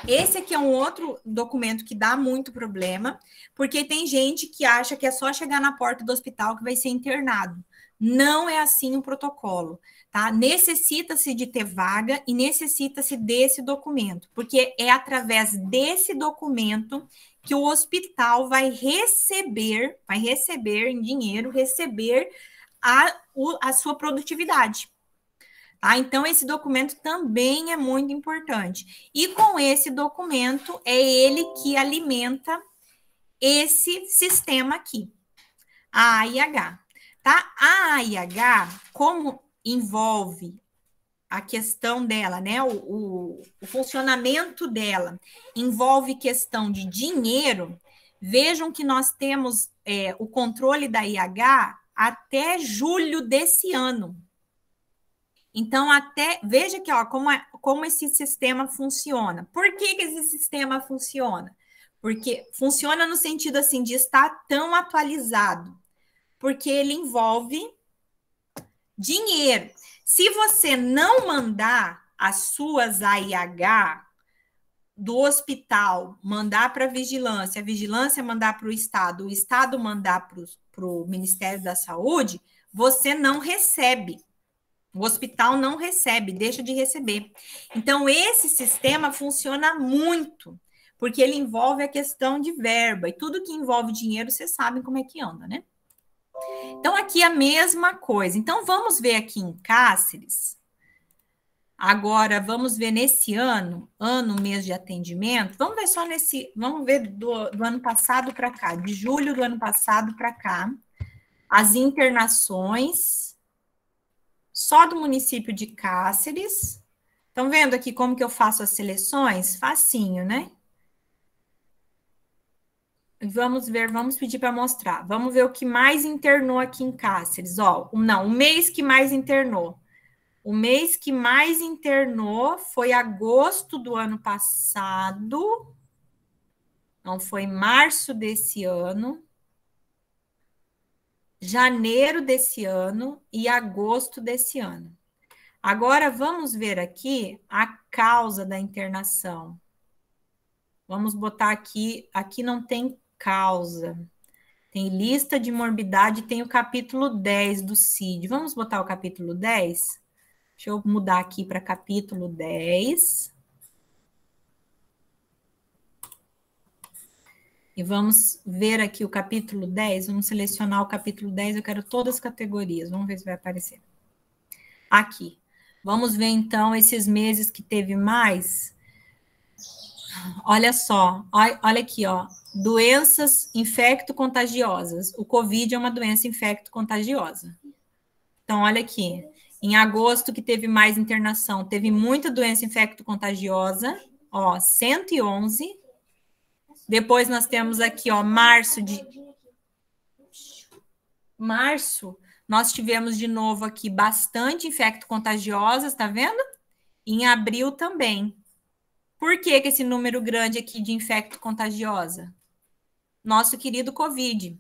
Esse aqui é um outro documento que dá muito problema, porque tem gente que acha que é só chegar na porta do hospital que vai ser internado. Não é assim o protocolo, tá? Necessita-se de ter vaga e necessita-se desse documento, porque é através desse documento que o hospital vai receber em dinheiro, a sua produtividade. Tá? Então, esse documento também é muito importante. E com esse documento, é ele que alimenta esse sistema aqui, a AIH. Tá? A AIH, como envolve a questão dela, né? O funcionamento dela envolve questão de dinheiro. Vejam que nós temos o controle da AIH até julho desse ano. Então, veja aqui, ó, como esse sistema funciona. Por que esse sistema funciona? Porque funciona no sentido assim de estar tão atualizado, porque ele envolve dinheiro. Se você não mandar as suas AIH do hospital, mandar para a vigilância mandar para o Estado mandar para o Ministério da Saúde, você não recebe. O hospital não recebe, deixa de receber. Então, esse sistema funciona muito, porque ele envolve a questão de verba, e tudo que envolve dinheiro, vocês sabem como é que anda, né? Então, aqui a mesma coisa. Então, vamos ver aqui em Cáceres. Agora, vamos ver nesse ano, mês de atendimento, vamos ver só vamos ver do ano passado para cá, de julho do ano passado para cá, as internações só do município de Cáceres. Estão vendo aqui como que eu faço as seleções? Facinho, né? Vamos ver, vamos pedir para mostrar. Vamos ver o que mais internou aqui em Cáceres. Ó, não, o mês que mais internou. O mês que mais internou foi agosto do ano passado. Não, foi março desse ano. Janeiro desse ano e agosto desse ano. Agora, vamos ver aqui a causa da internação. Vamos botar aqui não tem causa. Tem lista de morbidade, tem o capítulo 10 do CID. Vamos botar o capítulo 10? Deixa eu mudar aqui para capítulo 10. E vamos ver aqui o capítulo 10. Vamos selecionar o capítulo 10. Eu quero todas as categorias. Vamos ver se vai aparecer. Aqui. Vamos ver, então, esses meses que teve mais. Olha só. Olha aqui, ó. Doenças infecto-contagiosas. O COVID é uma doença infecto-contagiosa. Então, olha aqui. Em agosto, que teve mais internação, teve muita doença infecto-contagiosa. Ó, 111. Depois nós temos aqui, ó, março, nós tivemos de novo aqui bastante infecto-contagiosas, tá vendo? Em abril também. Por que esse número grande aqui de infecto-contagiosa? Nosso querido COVID,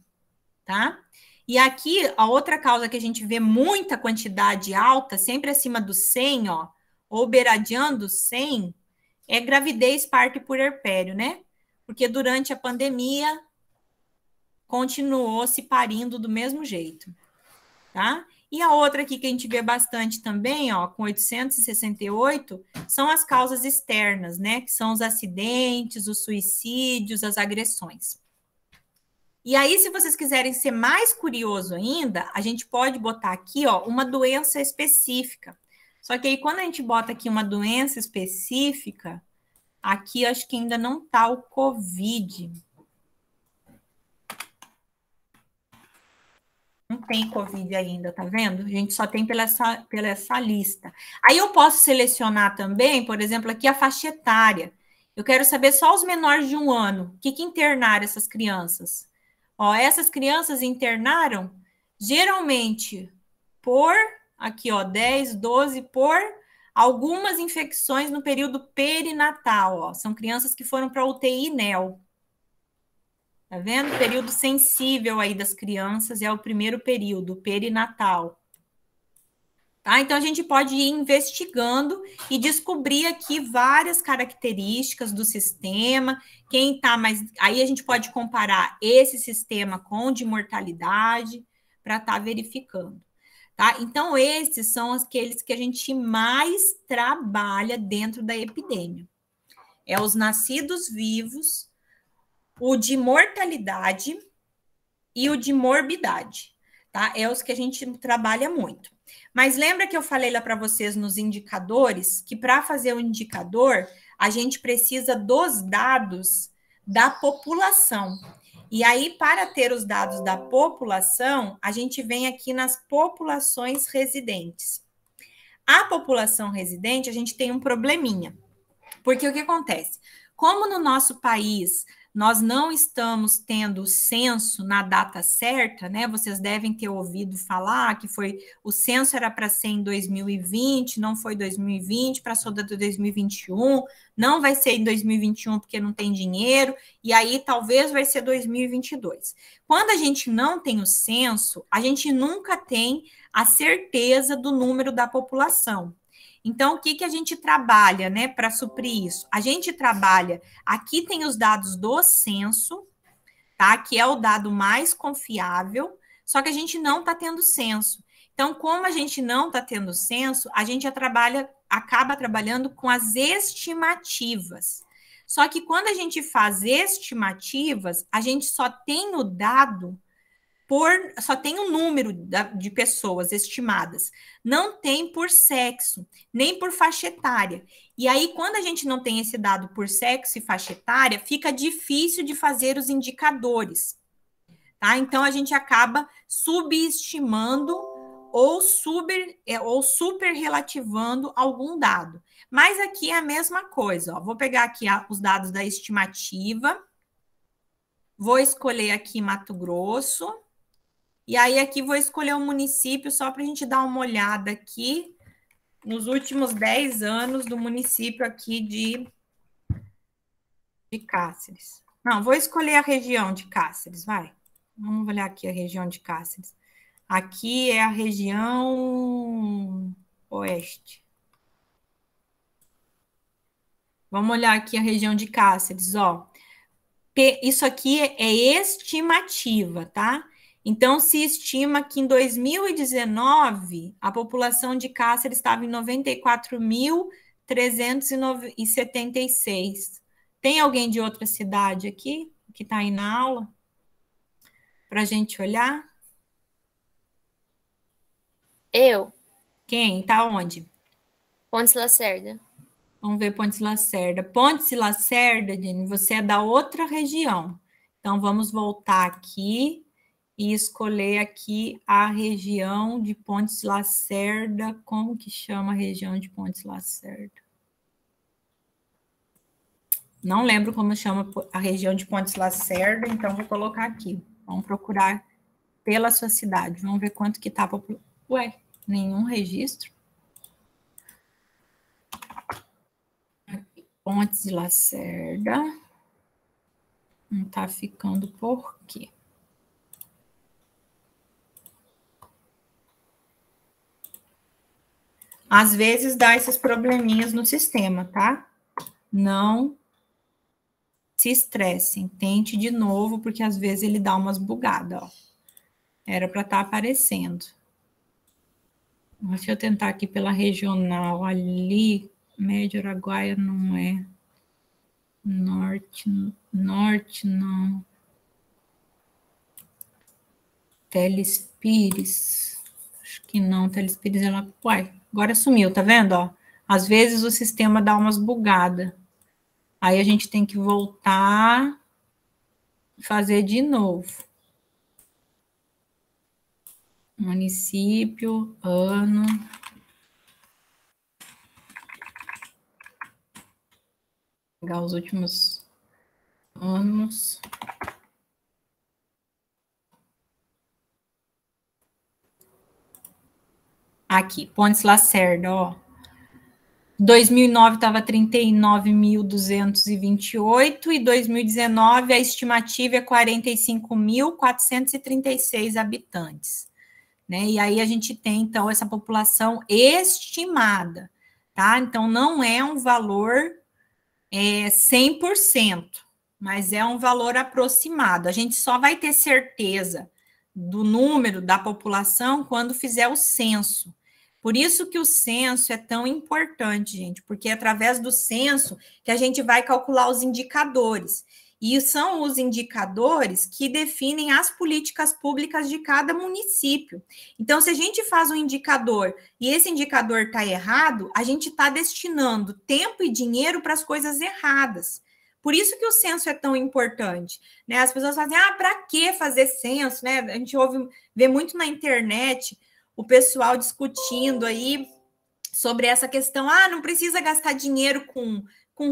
tá? E aqui, a outra causa que a gente vê muita quantidade alta, sempre acima do 100, ó, ou beiradeando 100, é gravidez, parto e puerpério, né? Porque durante a pandemia continuou se parindo do mesmo jeito, tá? E a outra aqui que a gente vê bastante também, ó, com 868, são as causas externas, né? Que são os acidentes, os suicídios, as agressões. E aí, se vocês quiserem ser mais curioso ainda, a gente pode botar aqui, ó, uma doença específica. Só que aí, quando a gente bota aqui uma doença específica, aqui acho que ainda não tá o COVID. Não tem COVID ainda, tá vendo? A gente só tem pela essa lista. Aí eu posso selecionar também, por exemplo, aqui a faixa etária. Eu quero saber só os menores de 1 ano. O que internaram essas crianças? Ó, essas crianças internaram geralmente por, aqui ó, 10, 12, por algumas infecções no período perinatal, ó. São crianças que foram para UTI NEL. Tá vendo? Período sensível aí das crianças é o primeiro período, perinatal. Tá? Então, a gente pode ir investigando e descobrir aqui várias características do sistema, quem tá mais... Aí a gente pode comparar esse sistema com o de mortalidade para estar verificando. Tá? Então, esses são aqueles que a gente mais trabalha dentro da epidemia. É os nascidos vivos, o de mortalidade e o de morbidade, tá? É os que a gente trabalha muito. Mas lembra que eu falei lá para vocês nos indicadores, que para fazer o indicador, a gente precisa dos dados da população. E aí, para ter os dados da população, a gente vem aqui nas populações residentes. A população residente, a gente tem um probleminha. Porque o que acontece? Como no nosso país nós não estamos tendo o censo na data certa, né? Vocês devem ter ouvido falar que o censo era para ser em 2020, não foi 2020, passou de 2021, não vai ser em 2021 porque não tem dinheiro, e aí talvez vai ser 2022. Quando a gente não tem o censo, a gente nunca tem a certeza do número da população. Então, o que a gente trabalha, né, para suprir isso? A gente trabalha, aqui tem os dados do censo, tá? Que é o dado mais confiável, só que a gente não está tendo censo. Então, como a gente não está tendo censo, a gente acaba trabalhando com as estimativas. Só que quando a gente faz estimativas, a gente só tem o dado só tem um número de pessoas estimadas, não tem por sexo, nem por faixa etária. E aí, quando a gente não tem esse dado por sexo e faixa etária, fica difícil de fazer os indicadores, tá? Então, a gente acaba subestimando ou super relativando algum dado. Mas aqui é a mesma coisa, ó. Vou pegar aqui os dados da estimativa, vou escolher aqui Mato Grosso, e aí aqui vou escolher um município só para a gente dar uma olhada aqui nos últimos 10 anos do município aqui de Cáceres. Não, vou escolher a região de Cáceres, vai. Vamos olhar aqui a região de Cáceres. Aqui é a região oeste. Vamos olhar aqui a região de Cáceres, ó. Isso aqui é estimativa, tá? Então, se estima que em 2019 a população de Cáceres estava em 94.376. Tem alguém de outra cidade aqui que está aí na aula? Para a gente olhar? Eu. Quem? Tá onde? Pontes Lacerda. Vamos ver Pontes Lacerda. Pontes Lacerda, Dini, você é da outra região. Então, vamos voltar aqui e escolher aqui a região de Pontes Lacerda. Como que chama a região de Pontes Lacerda? Não lembro como chama a região de Pontes Lacerda, então vou colocar aqui. Vamos procurar pela sua cidade. Vamos ver quanto que tá a população. Ué, nenhum registro. Pontes de Lacerda. Não tá ficando por quê? Às vezes dá esses probleminhas no sistema, tá? Não se estressem. Tente de novo, porque às vezes ele dá umas bugadas, ó. Era para estar aparecendo. Deixa eu tentar aqui pela regional ali. Médio Araguaia não é. Norte não. Telespires. Acho que não, Telespires ela... Uai, agora sumiu, tá vendo, ó? Às vezes o sistema dá umas bugadas. Aí a gente tem que voltar e fazer de novo. Município, ano... Pegar os últimos anos. Aqui, Pontes Lacerda, ó. 2009 estava 39.228 e 2019 a estimativa é 45.436 habitantes, né? E aí a gente tem, então, essa população estimada, tá? Então, não é um valor 100%, mas é um valor aproximado. A gente só vai ter certeza do número da população quando fizer o censo. Por isso que o censo é tão importante, gente, porque é através do censo que a gente vai calcular os indicadores. E são os indicadores que definem as políticas públicas de cada município. Então, se a gente faz um indicador e esse indicador está errado, a gente está destinando tempo e dinheiro para as coisas erradas. Por isso que o censo é tão importante, né? As pessoas fazem, para que fazer censo, né? A gente vê muito na internet o pessoal discutindo aí sobre essa questão, não precisa gastar dinheiro com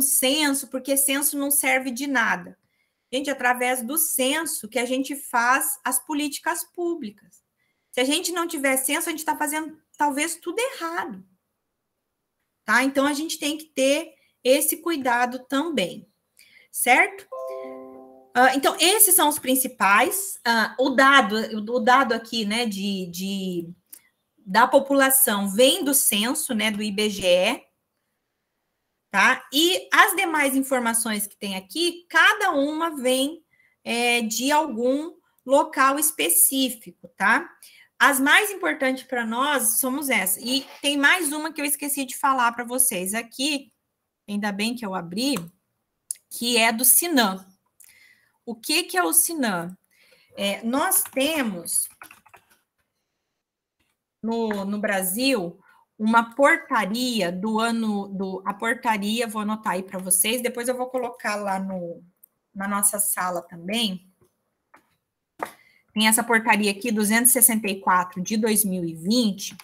censo, porque censo não serve de nada. Gente, através do censo que a gente faz as políticas públicas. Se a gente não tiver censo, a gente está fazendo talvez tudo errado. Tá? Então, a gente tem que ter esse cuidado também. Certo? Então, esses são os principais. O dado aqui, né, da população vem do censo, né, do IBGE, tá? E as demais informações que tem aqui, cada uma vem de algum local específico, tá? As mais importantes para nós somos essas. E tem mais uma que eu esqueci de falar para vocês aqui, ainda bem que eu abri, que é do Sinam. O que é o Sinam? nós temos no Brasil uma portaria a portaria, vou anotar aí para vocês, depois eu vou colocar lá na nossa sala também. Tem essa portaria aqui, 264 de 2020,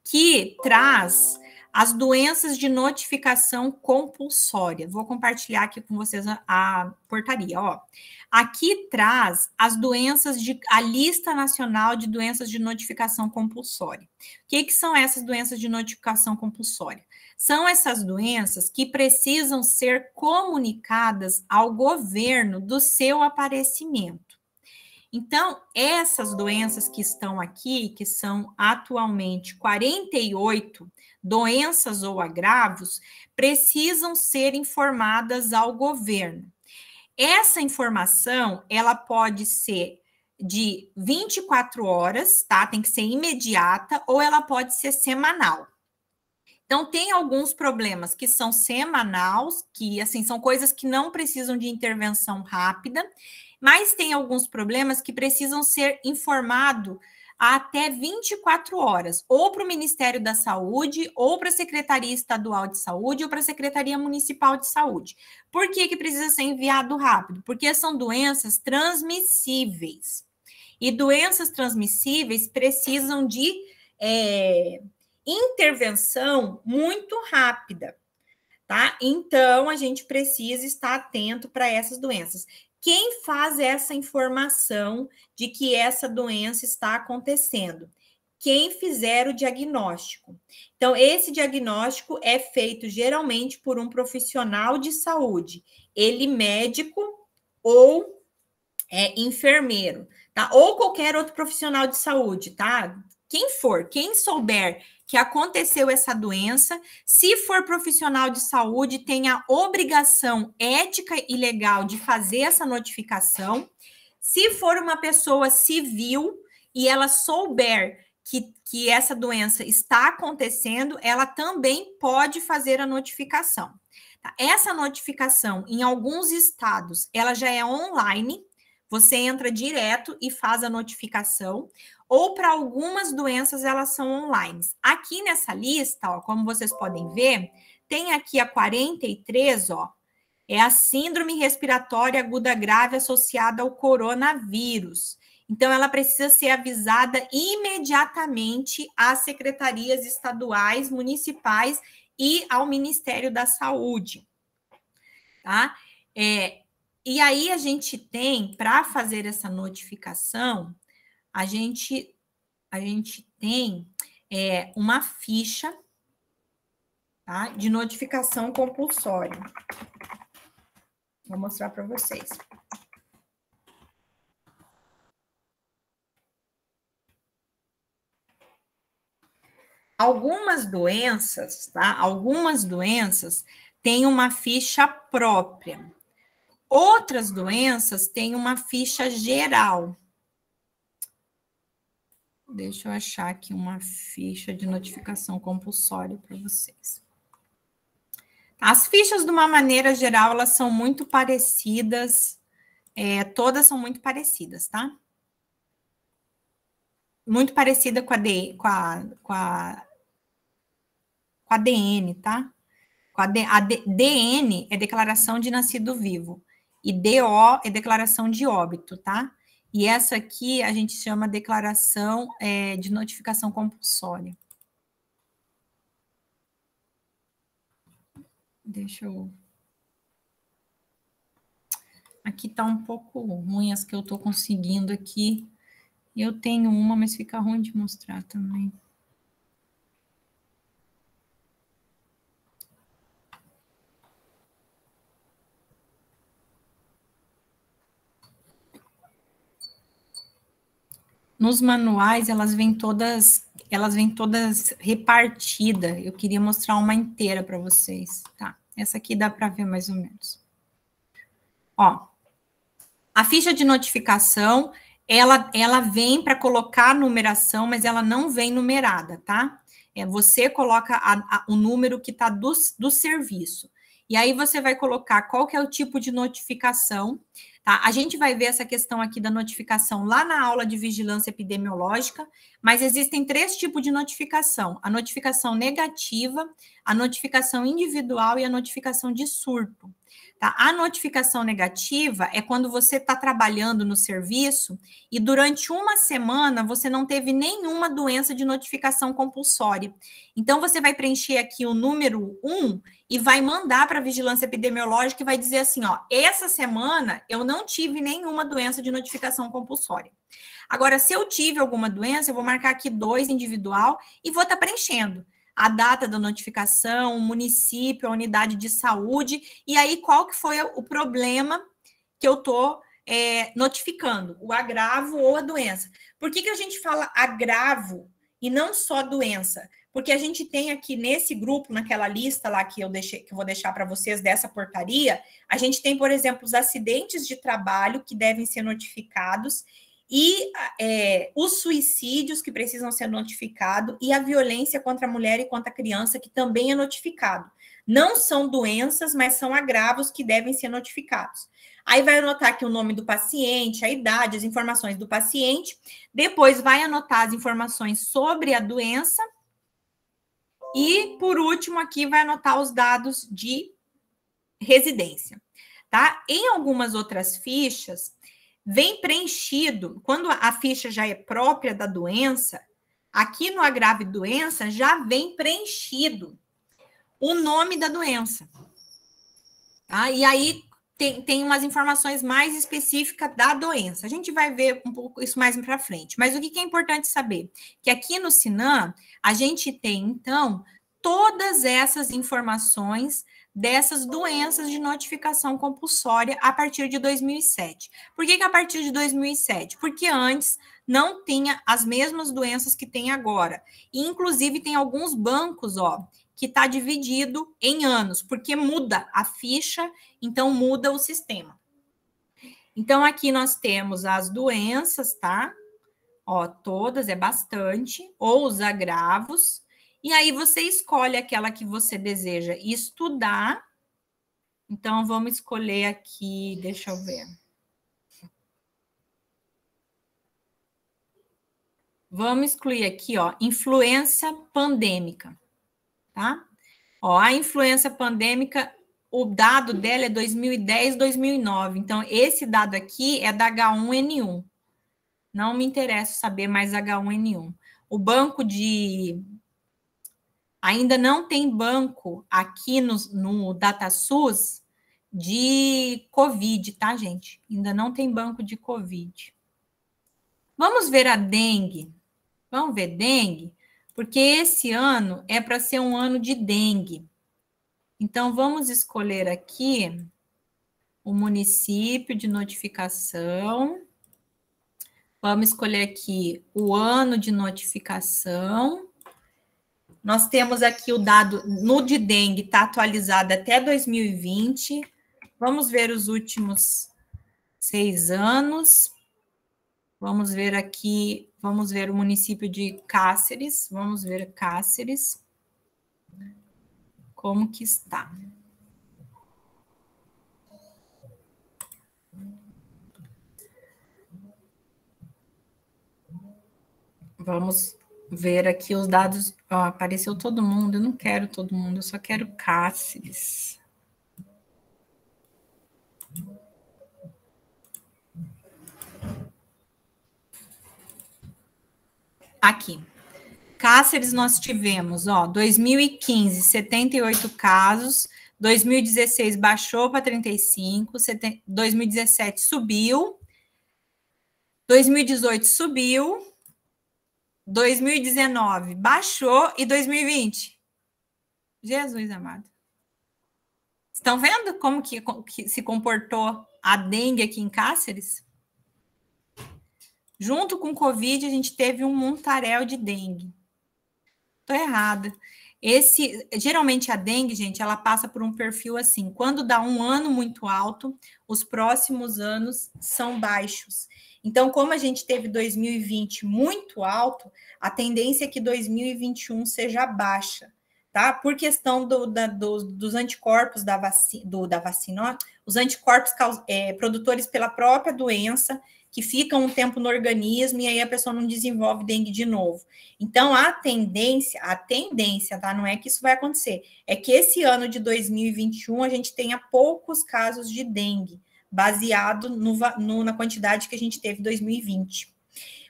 que traz as doenças de notificação compulsória. Vou compartilhar aqui com vocês a portaria, ó. Aqui traz as doenças a lista nacional de doenças de notificação compulsória. O que são essas doenças de notificação compulsória? São essas doenças que precisam ser comunicadas ao governo do seu aparecimento. Então, essas doenças que estão aqui, que são atualmente 48 doenças ou agravos, precisam ser informadas ao governo. Essa informação, ela pode ser de 24 horas, tá? Tem que ser imediata, ou ela pode ser semanal. Então, tem alguns problemas que são semanais, que, assim, são coisas que não precisam de intervenção rápida, mas tem alguns problemas que precisam ser informados até 24 horas, ou para o Ministério da Saúde, ou para a Secretaria Estadual de Saúde, ou para a Secretaria Municipal de Saúde. Por que precisa ser enviado rápido? Porque são doenças transmissíveis. E doenças transmissíveis precisam de intervenção muito rápida, tá? Então, a gente precisa estar atento para essas doenças. Quem faz essa informação de que essa doença está acontecendo? Quem fizer o diagnóstico. Então, esse diagnóstico é feito geralmente por um profissional de saúde, ele médico ou enfermeiro, tá? Ou qualquer outro profissional de saúde, tá? Quem for, quem souber que aconteceu essa doença, se for profissional de saúde, tem a obrigação ética e legal de fazer essa notificação. Se for uma pessoa civil e ela souber que essa doença está acontecendo, ela também pode fazer a notificação. Tá? Essa notificação, em alguns estados, ela já é online, você entra direto e faz a notificação, ou para algumas doenças elas são online. Aqui nessa lista, ó, como vocês podem ver, tem aqui a 43, ó, é a síndrome respiratória aguda grave associada ao coronavírus. Então, ela precisa ser avisada imediatamente às secretarias estaduais, municipais e ao Ministério da Saúde, tá? E aí, a gente tem, para fazer essa notificação, a gente tem uma ficha, tá, de notificação compulsória. Vou mostrar para vocês. Algumas doenças, tá? Algumas doenças têm uma ficha própria. Outras doenças têm uma ficha geral. Deixa eu achar aqui uma ficha de notificação compulsória para vocês. As fichas, de uma maneira geral, elas são muito parecidas, todas são muito parecidas, tá? Muito parecida com a DN, tá? A DN é declaração de nascido vivo, e DO é declaração de óbito, tá? E essa aqui a gente chama declaração de notificação compulsória. Deixa eu... Aqui tá um pouco ruim as que eu tô conseguindo aqui. Eu tenho uma, mas fica ruim de mostrar também. Nos manuais, elas vêm todas repartidas. Eu queria mostrar uma inteira para vocês, tá? Essa aqui dá para ver mais ou menos. Ó, a ficha de notificação, ela vem para colocar a numeração, mas ela não vem numerada, tá? Você coloca o número que está do serviço. E aí você vai colocar qual que é o tipo de notificação, Tá? A gente vai ver essa questão aqui da notificação lá na aula de vigilância epidemiológica, mas existem 3 tipos de notificação: a notificação negativa, a notificação individual e a notificação de surto. Tá? A notificação negativa é quando você está trabalhando no serviço e durante uma semana você não teve nenhuma doença de notificação compulsória. Então, você vai preencher aqui o número 1 e vai mandar para a vigilância epidemiológica e vai dizer assim, ó, essa semana eu não tive nenhuma doença de notificação compulsória. Agora, se eu tive alguma doença, eu vou marcar aqui 2 individual e vou estar preenchendo a data da notificação, o município, a unidade de saúde, e aí qual que foi o problema que eu estou notificando, o agravo ou a doença. Por que a gente fala agravo e não só doença? Porque a gente tem aqui nesse grupo, naquela lista lá que eu vou deixar para vocês dessa portaria, a gente tem, por exemplo, os acidentes de trabalho que devem ser notificados e os suicídios que precisam ser notificados e a violência contra a mulher e contra a criança que também é notificado. Não são doenças, mas são agravos que devem ser notificados. Aí vai anotar aqui o nome do paciente, a idade, as informações do paciente, depois vai anotar as informações sobre a doença e, por último, aqui vai anotar os dados de residência, tá? Em algumas outras fichas, vem preenchido, quando a ficha já é própria da doença, aqui no agravo e doença já vem preenchido o nome da doença. Tá? E aí tem umas informações mais específicas da doença. A gente vai ver um pouco isso mais para frente. Mas o que é importante saber? Que aqui no SINAM, a gente tem, então, todas essas informações dessas doenças de notificação compulsória a partir de 2007. Por que a partir de 2007? Porque antes não tinha as mesmas doenças que tem agora. E, inclusive, tem alguns bancos, ó, que está dividido em anos, porque muda a ficha, então muda o sistema. Então, aqui nós temos as doenças, tá? Ó, todas, é bastante, ou os agravos. E aí você escolhe aquela que você deseja estudar. Então, vamos escolher aqui, deixa eu ver. Vamos excluir aqui, ó, influenza pandêmica, tá? Ó, a influenza pandêmica, o dado dela é 2010, 2009. Então, esse dado aqui é da H1N1. Não me interessa saber mais H1N1. O banco de... Ainda não tem banco aqui no DataSUS de Covid, tá, gente? Ainda não tem banco de Covid. Vamos ver a dengue. Vamos ver dengue? Porque esse ano é para ser um ano de dengue. Então, vamos escolher aqui o município de notificação. Vamos escolher aqui o ano de notificação. Nós temos aqui o dado no de dengue, está atualizado até 2020. Vamos ver os últimos 6 anos. Vamos ver aqui, vamos ver o município de Cáceres. Vamos ver Cáceres. Como que está? Vamos ver aqui os dados. Ó, apareceu todo mundo. Eu não quero todo mundo, eu só quero Cáceres. Aqui. Cáceres nós tivemos, ó, 2015, 78 casos, 2016 baixou para 35, 2017 subiu, 2018 subiu, 2019 baixou e 2020? Jesus amado. Estão vendo como que se comportou a dengue aqui em Cáceres? Junto com o Covid, a gente teve um montaréu de dengue. Estou errada. Geralmente a dengue, gente, ela passa por um perfil assim. Quando dá um ano muito alto, os próximos anos são baixos. Então, como a gente teve 2020 muito alto, a tendência é que 2021 seja baixa, tá? Por questão dos anticorpos da vacina, ó, os anticorpos produtores pela própria doença, que ficam um tempo no organismo e aí a pessoa não desenvolve dengue de novo. Então, a tendência, tá? Não é que isso vai acontecer, é que esse ano de 2021 a gente tenha poucos casos de dengue, baseado na quantidade que a gente teve em 2020.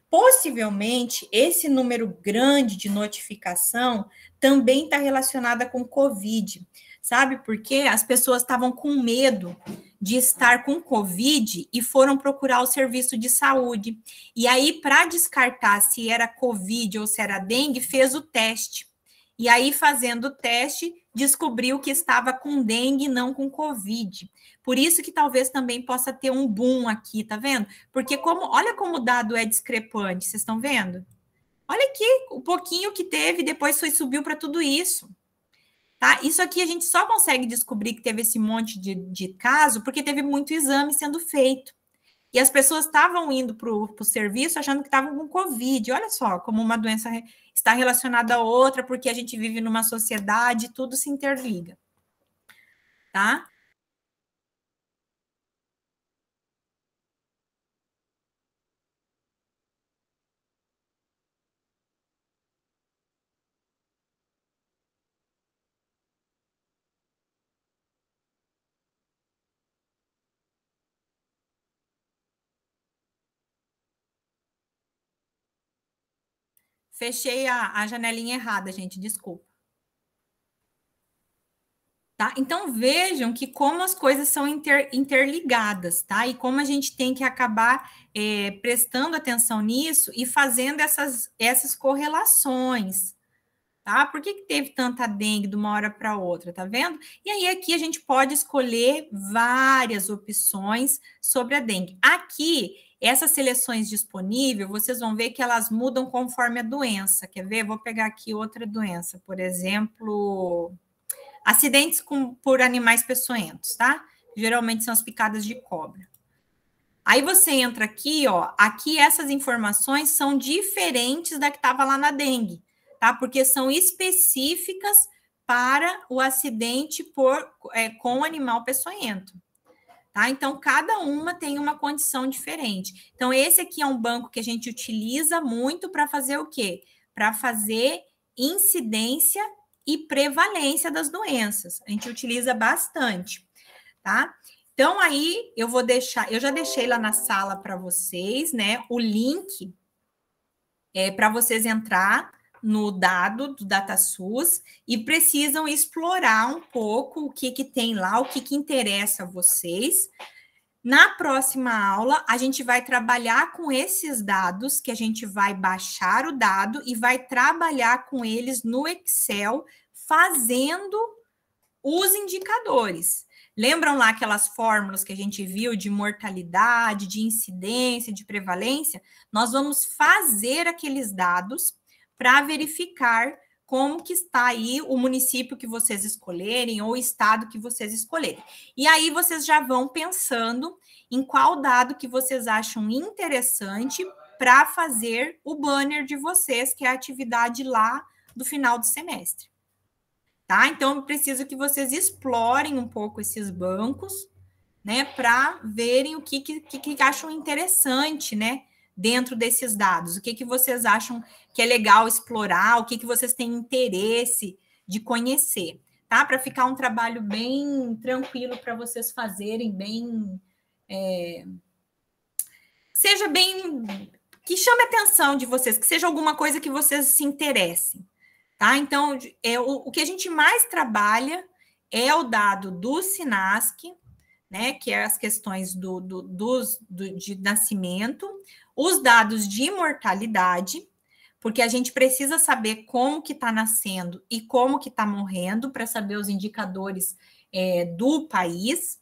Possivelmente, esse número grande de notificação também está relacionada com Covid, sabe? Porque as pessoas estavam com medo de estar com Covid e foram procurar o serviço de saúde. E aí, para descartar se era Covid ou se era dengue, fez o teste. E aí, fazendo o teste, descobriu que estava com dengue e não com Covid. Por isso que talvez também possa ter um boom aqui, tá vendo? Porque olha como o dado é discrepante, vocês estão vendo? Olha aqui, o pouquinho que teve, depois subiu para tudo isso. Tá? Isso aqui a gente só consegue descobrir que teve esse monte de caso porque teve muito exame sendo feito. E as pessoas estavam indo para o serviço achando que estavam com Covid. Olha só como uma doença está relacionada a outra, porque a gente vive numa sociedade, tudo se interliga. Tá? Fechei a janelinha errada, gente, desculpa. Tá? Então, vejam que como as coisas são interligadas, tá? E como a gente tem que acabar prestando atenção nisso e fazendo essas correlações, tá? Por que teve tanta dengue de uma hora para outra, tá vendo? E aí, aqui a gente pode escolher várias opções sobre a dengue. Aqui, essas seleções disponíveis, vocês vão ver que elas mudam conforme a doença. Quer ver? Vou pegar aqui outra doença, por exemplo, acidentes por animais peçonhentos, tá? Geralmente são as picadas de cobra. Aí você entra aqui, ó, aqui essas informações são diferentes da que estava lá na dengue, tá? Porque são específicas para o acidente com animal peçonhento. Tá? Então, cada uma tem uma condição diferente. Então, esse aqui é um banco que a gente utiliza muito para fazer o quê? Para fazer incidência e prevalência das doenças. A gente utiliza bastante, tá? Então, aí, eu já deixei lá na sala para vocês, né, o link para vocês entrar no dado do DataSUS e precisam explorar um pouco o que tem lá, o que interessa a vocês. Na próxima aula, a gente vai trabalhar com esses dados, que a gente vai baixar o dado e vai trabalhar com eles no Excel, fazendo os indicadores. Lembram lá aquelas fórmulas que a gente viu de mortalidade, de incidência, de prevalência? Nós vamos fazer aqueles dados para verificar como que está aí o município que vocês escolherem ou o estado que vocês escolherem. E aí vocês já vão pensando em qual dado que vocês acham interessante para fazer o banner de vocês, que é a atividade lá do final do semestre. Tá? Então, eu preciso que vocês explorem um pouco esses bancos, né, para verem o que acham interessante, né, dentro desses dados. O que vocês acham que é legal explorar, o que vocês têm interesse de conhecer, tá? Para ficar um trabalho bem tranquilo para vocês fazerem, bem... seja bem... que chame a atenção de vocês, que seja alguma coisa que vocês se interessem. Tá? Então, o que a gente mais trabalha é o dado do SINASC, né, que é as questões de nascimento, os dados de mortalidade, porque a gente precisa saber como que está nascendo e como que está morrendo, para saber os indicadores do país,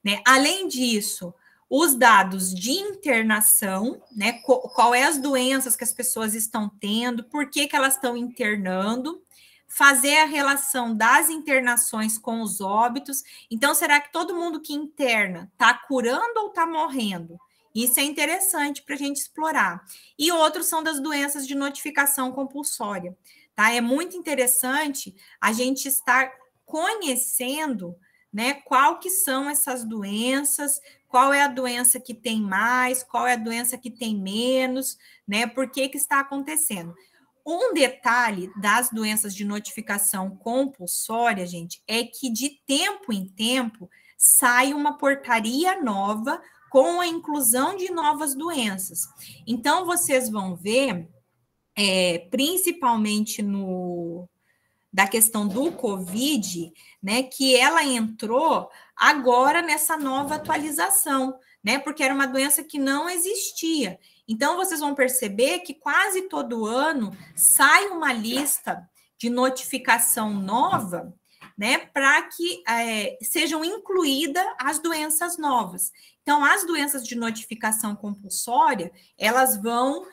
né? Além disso, os dados de internação, né? Qual é as doenças que as pessoas estão tendo, por que elas estão internando, fazer a relação das internações com os óbitos. Então, será que todo mundo que interna está curando ou está morrendo? Isso é interessante para a gente explorar. E outros são das doenças de notificação compulsória, tá? É muito interessante a gente estar conhecendo, né, qual que são essas doenças, qual é a doença que tem mais, qual é a doença que tem menos, né? Por que que está acontecendo? Um detalhe das doenças de notificação compulsória, gente, é que de tempo em tempo sai uma portaria nova com a inclusão de novas doenças. Então, vocês vão ver, principalmente da questão do Covid, né, que ela entrou agora nessa nova atualização, né, porque era uma doença que não existia. Então, vocês vão perceber que quase todo ano sai uma lista de notificação nova, né, para que sejam incluídas as doenças novas. Então, as doenças de notificação compulsória, elas vão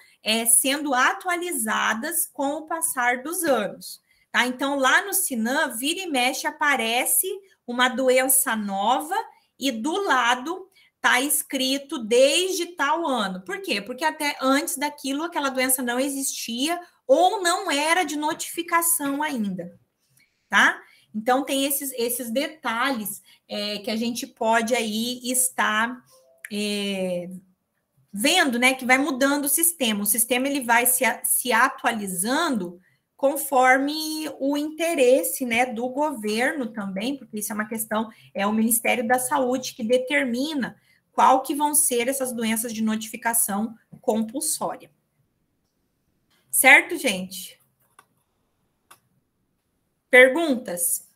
sendo atualizadas com o passar dos anos. Tá? Então, lá no Sinam, vira e mexe, aparece uma doença nova e do lado está escrito desde tal ano. Por quê? Porque até antes daquilo, aquela doença não existia ou não era de notificação ainda, tá? Então, tem esses detalhes que a gente pode aí estar vendo, né, que vai mudando o sistema. O sistema ele vai se atualizando conforme o interesse, né, do governo também, porque isso é uma questão, é o Ministério da Saúde que determina qual que vão ser essas doenças de notificação compulsória. Certo, gente? Perguntas?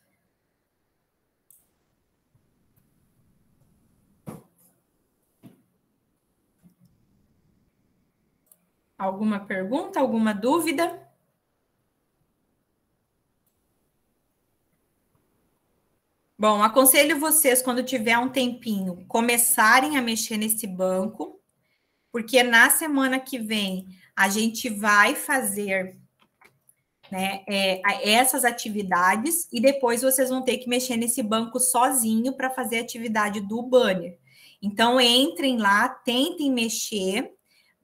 Alguma pergunta, alguma dúvida? Bom, aconselho vocês, quando tiver um tempinho, começarem a mexer nesse banco, porque na semana que vem a gente vai fazer, né, essas atividades e depois vocês vão ter que mexer nesse banco sozinho para fazer a atividade do banner. Então, entrem lá, tentem mexer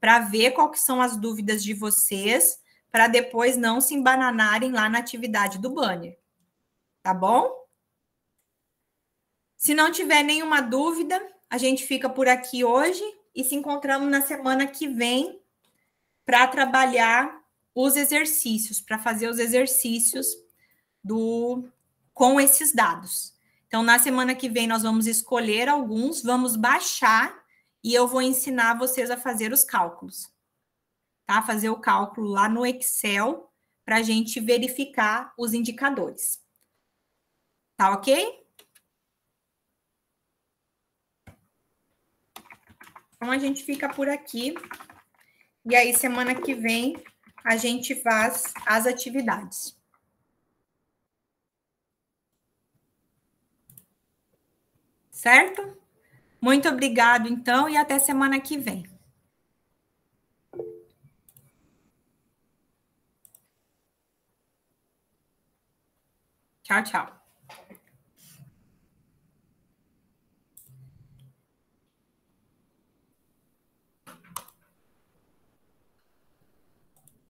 para ver qual que são as dúvidas de vocês, para depois não se embananarem lá na atividade do banner. Tá bom? Se não tiver nenhuma dúvida, a gente fica por aqui hoje e se encontramos na semana que vem para trabalhar os exercícios, para fazer os exercícios com esses dados. Então, na semana que vem, nós vamos escolher alguns, vamos baixar e eu vou ensinar vocês a fazer os cálculos. Tá? Fazer o cálculo lá no Excel para a gente verificar os indicadores. Tá ok? Então, a gente fica por aqui. E aí, semana que vem, a gente faz as atividades. Certo? Muito obrigado, então, e até semana que vem. Tchau, tchau.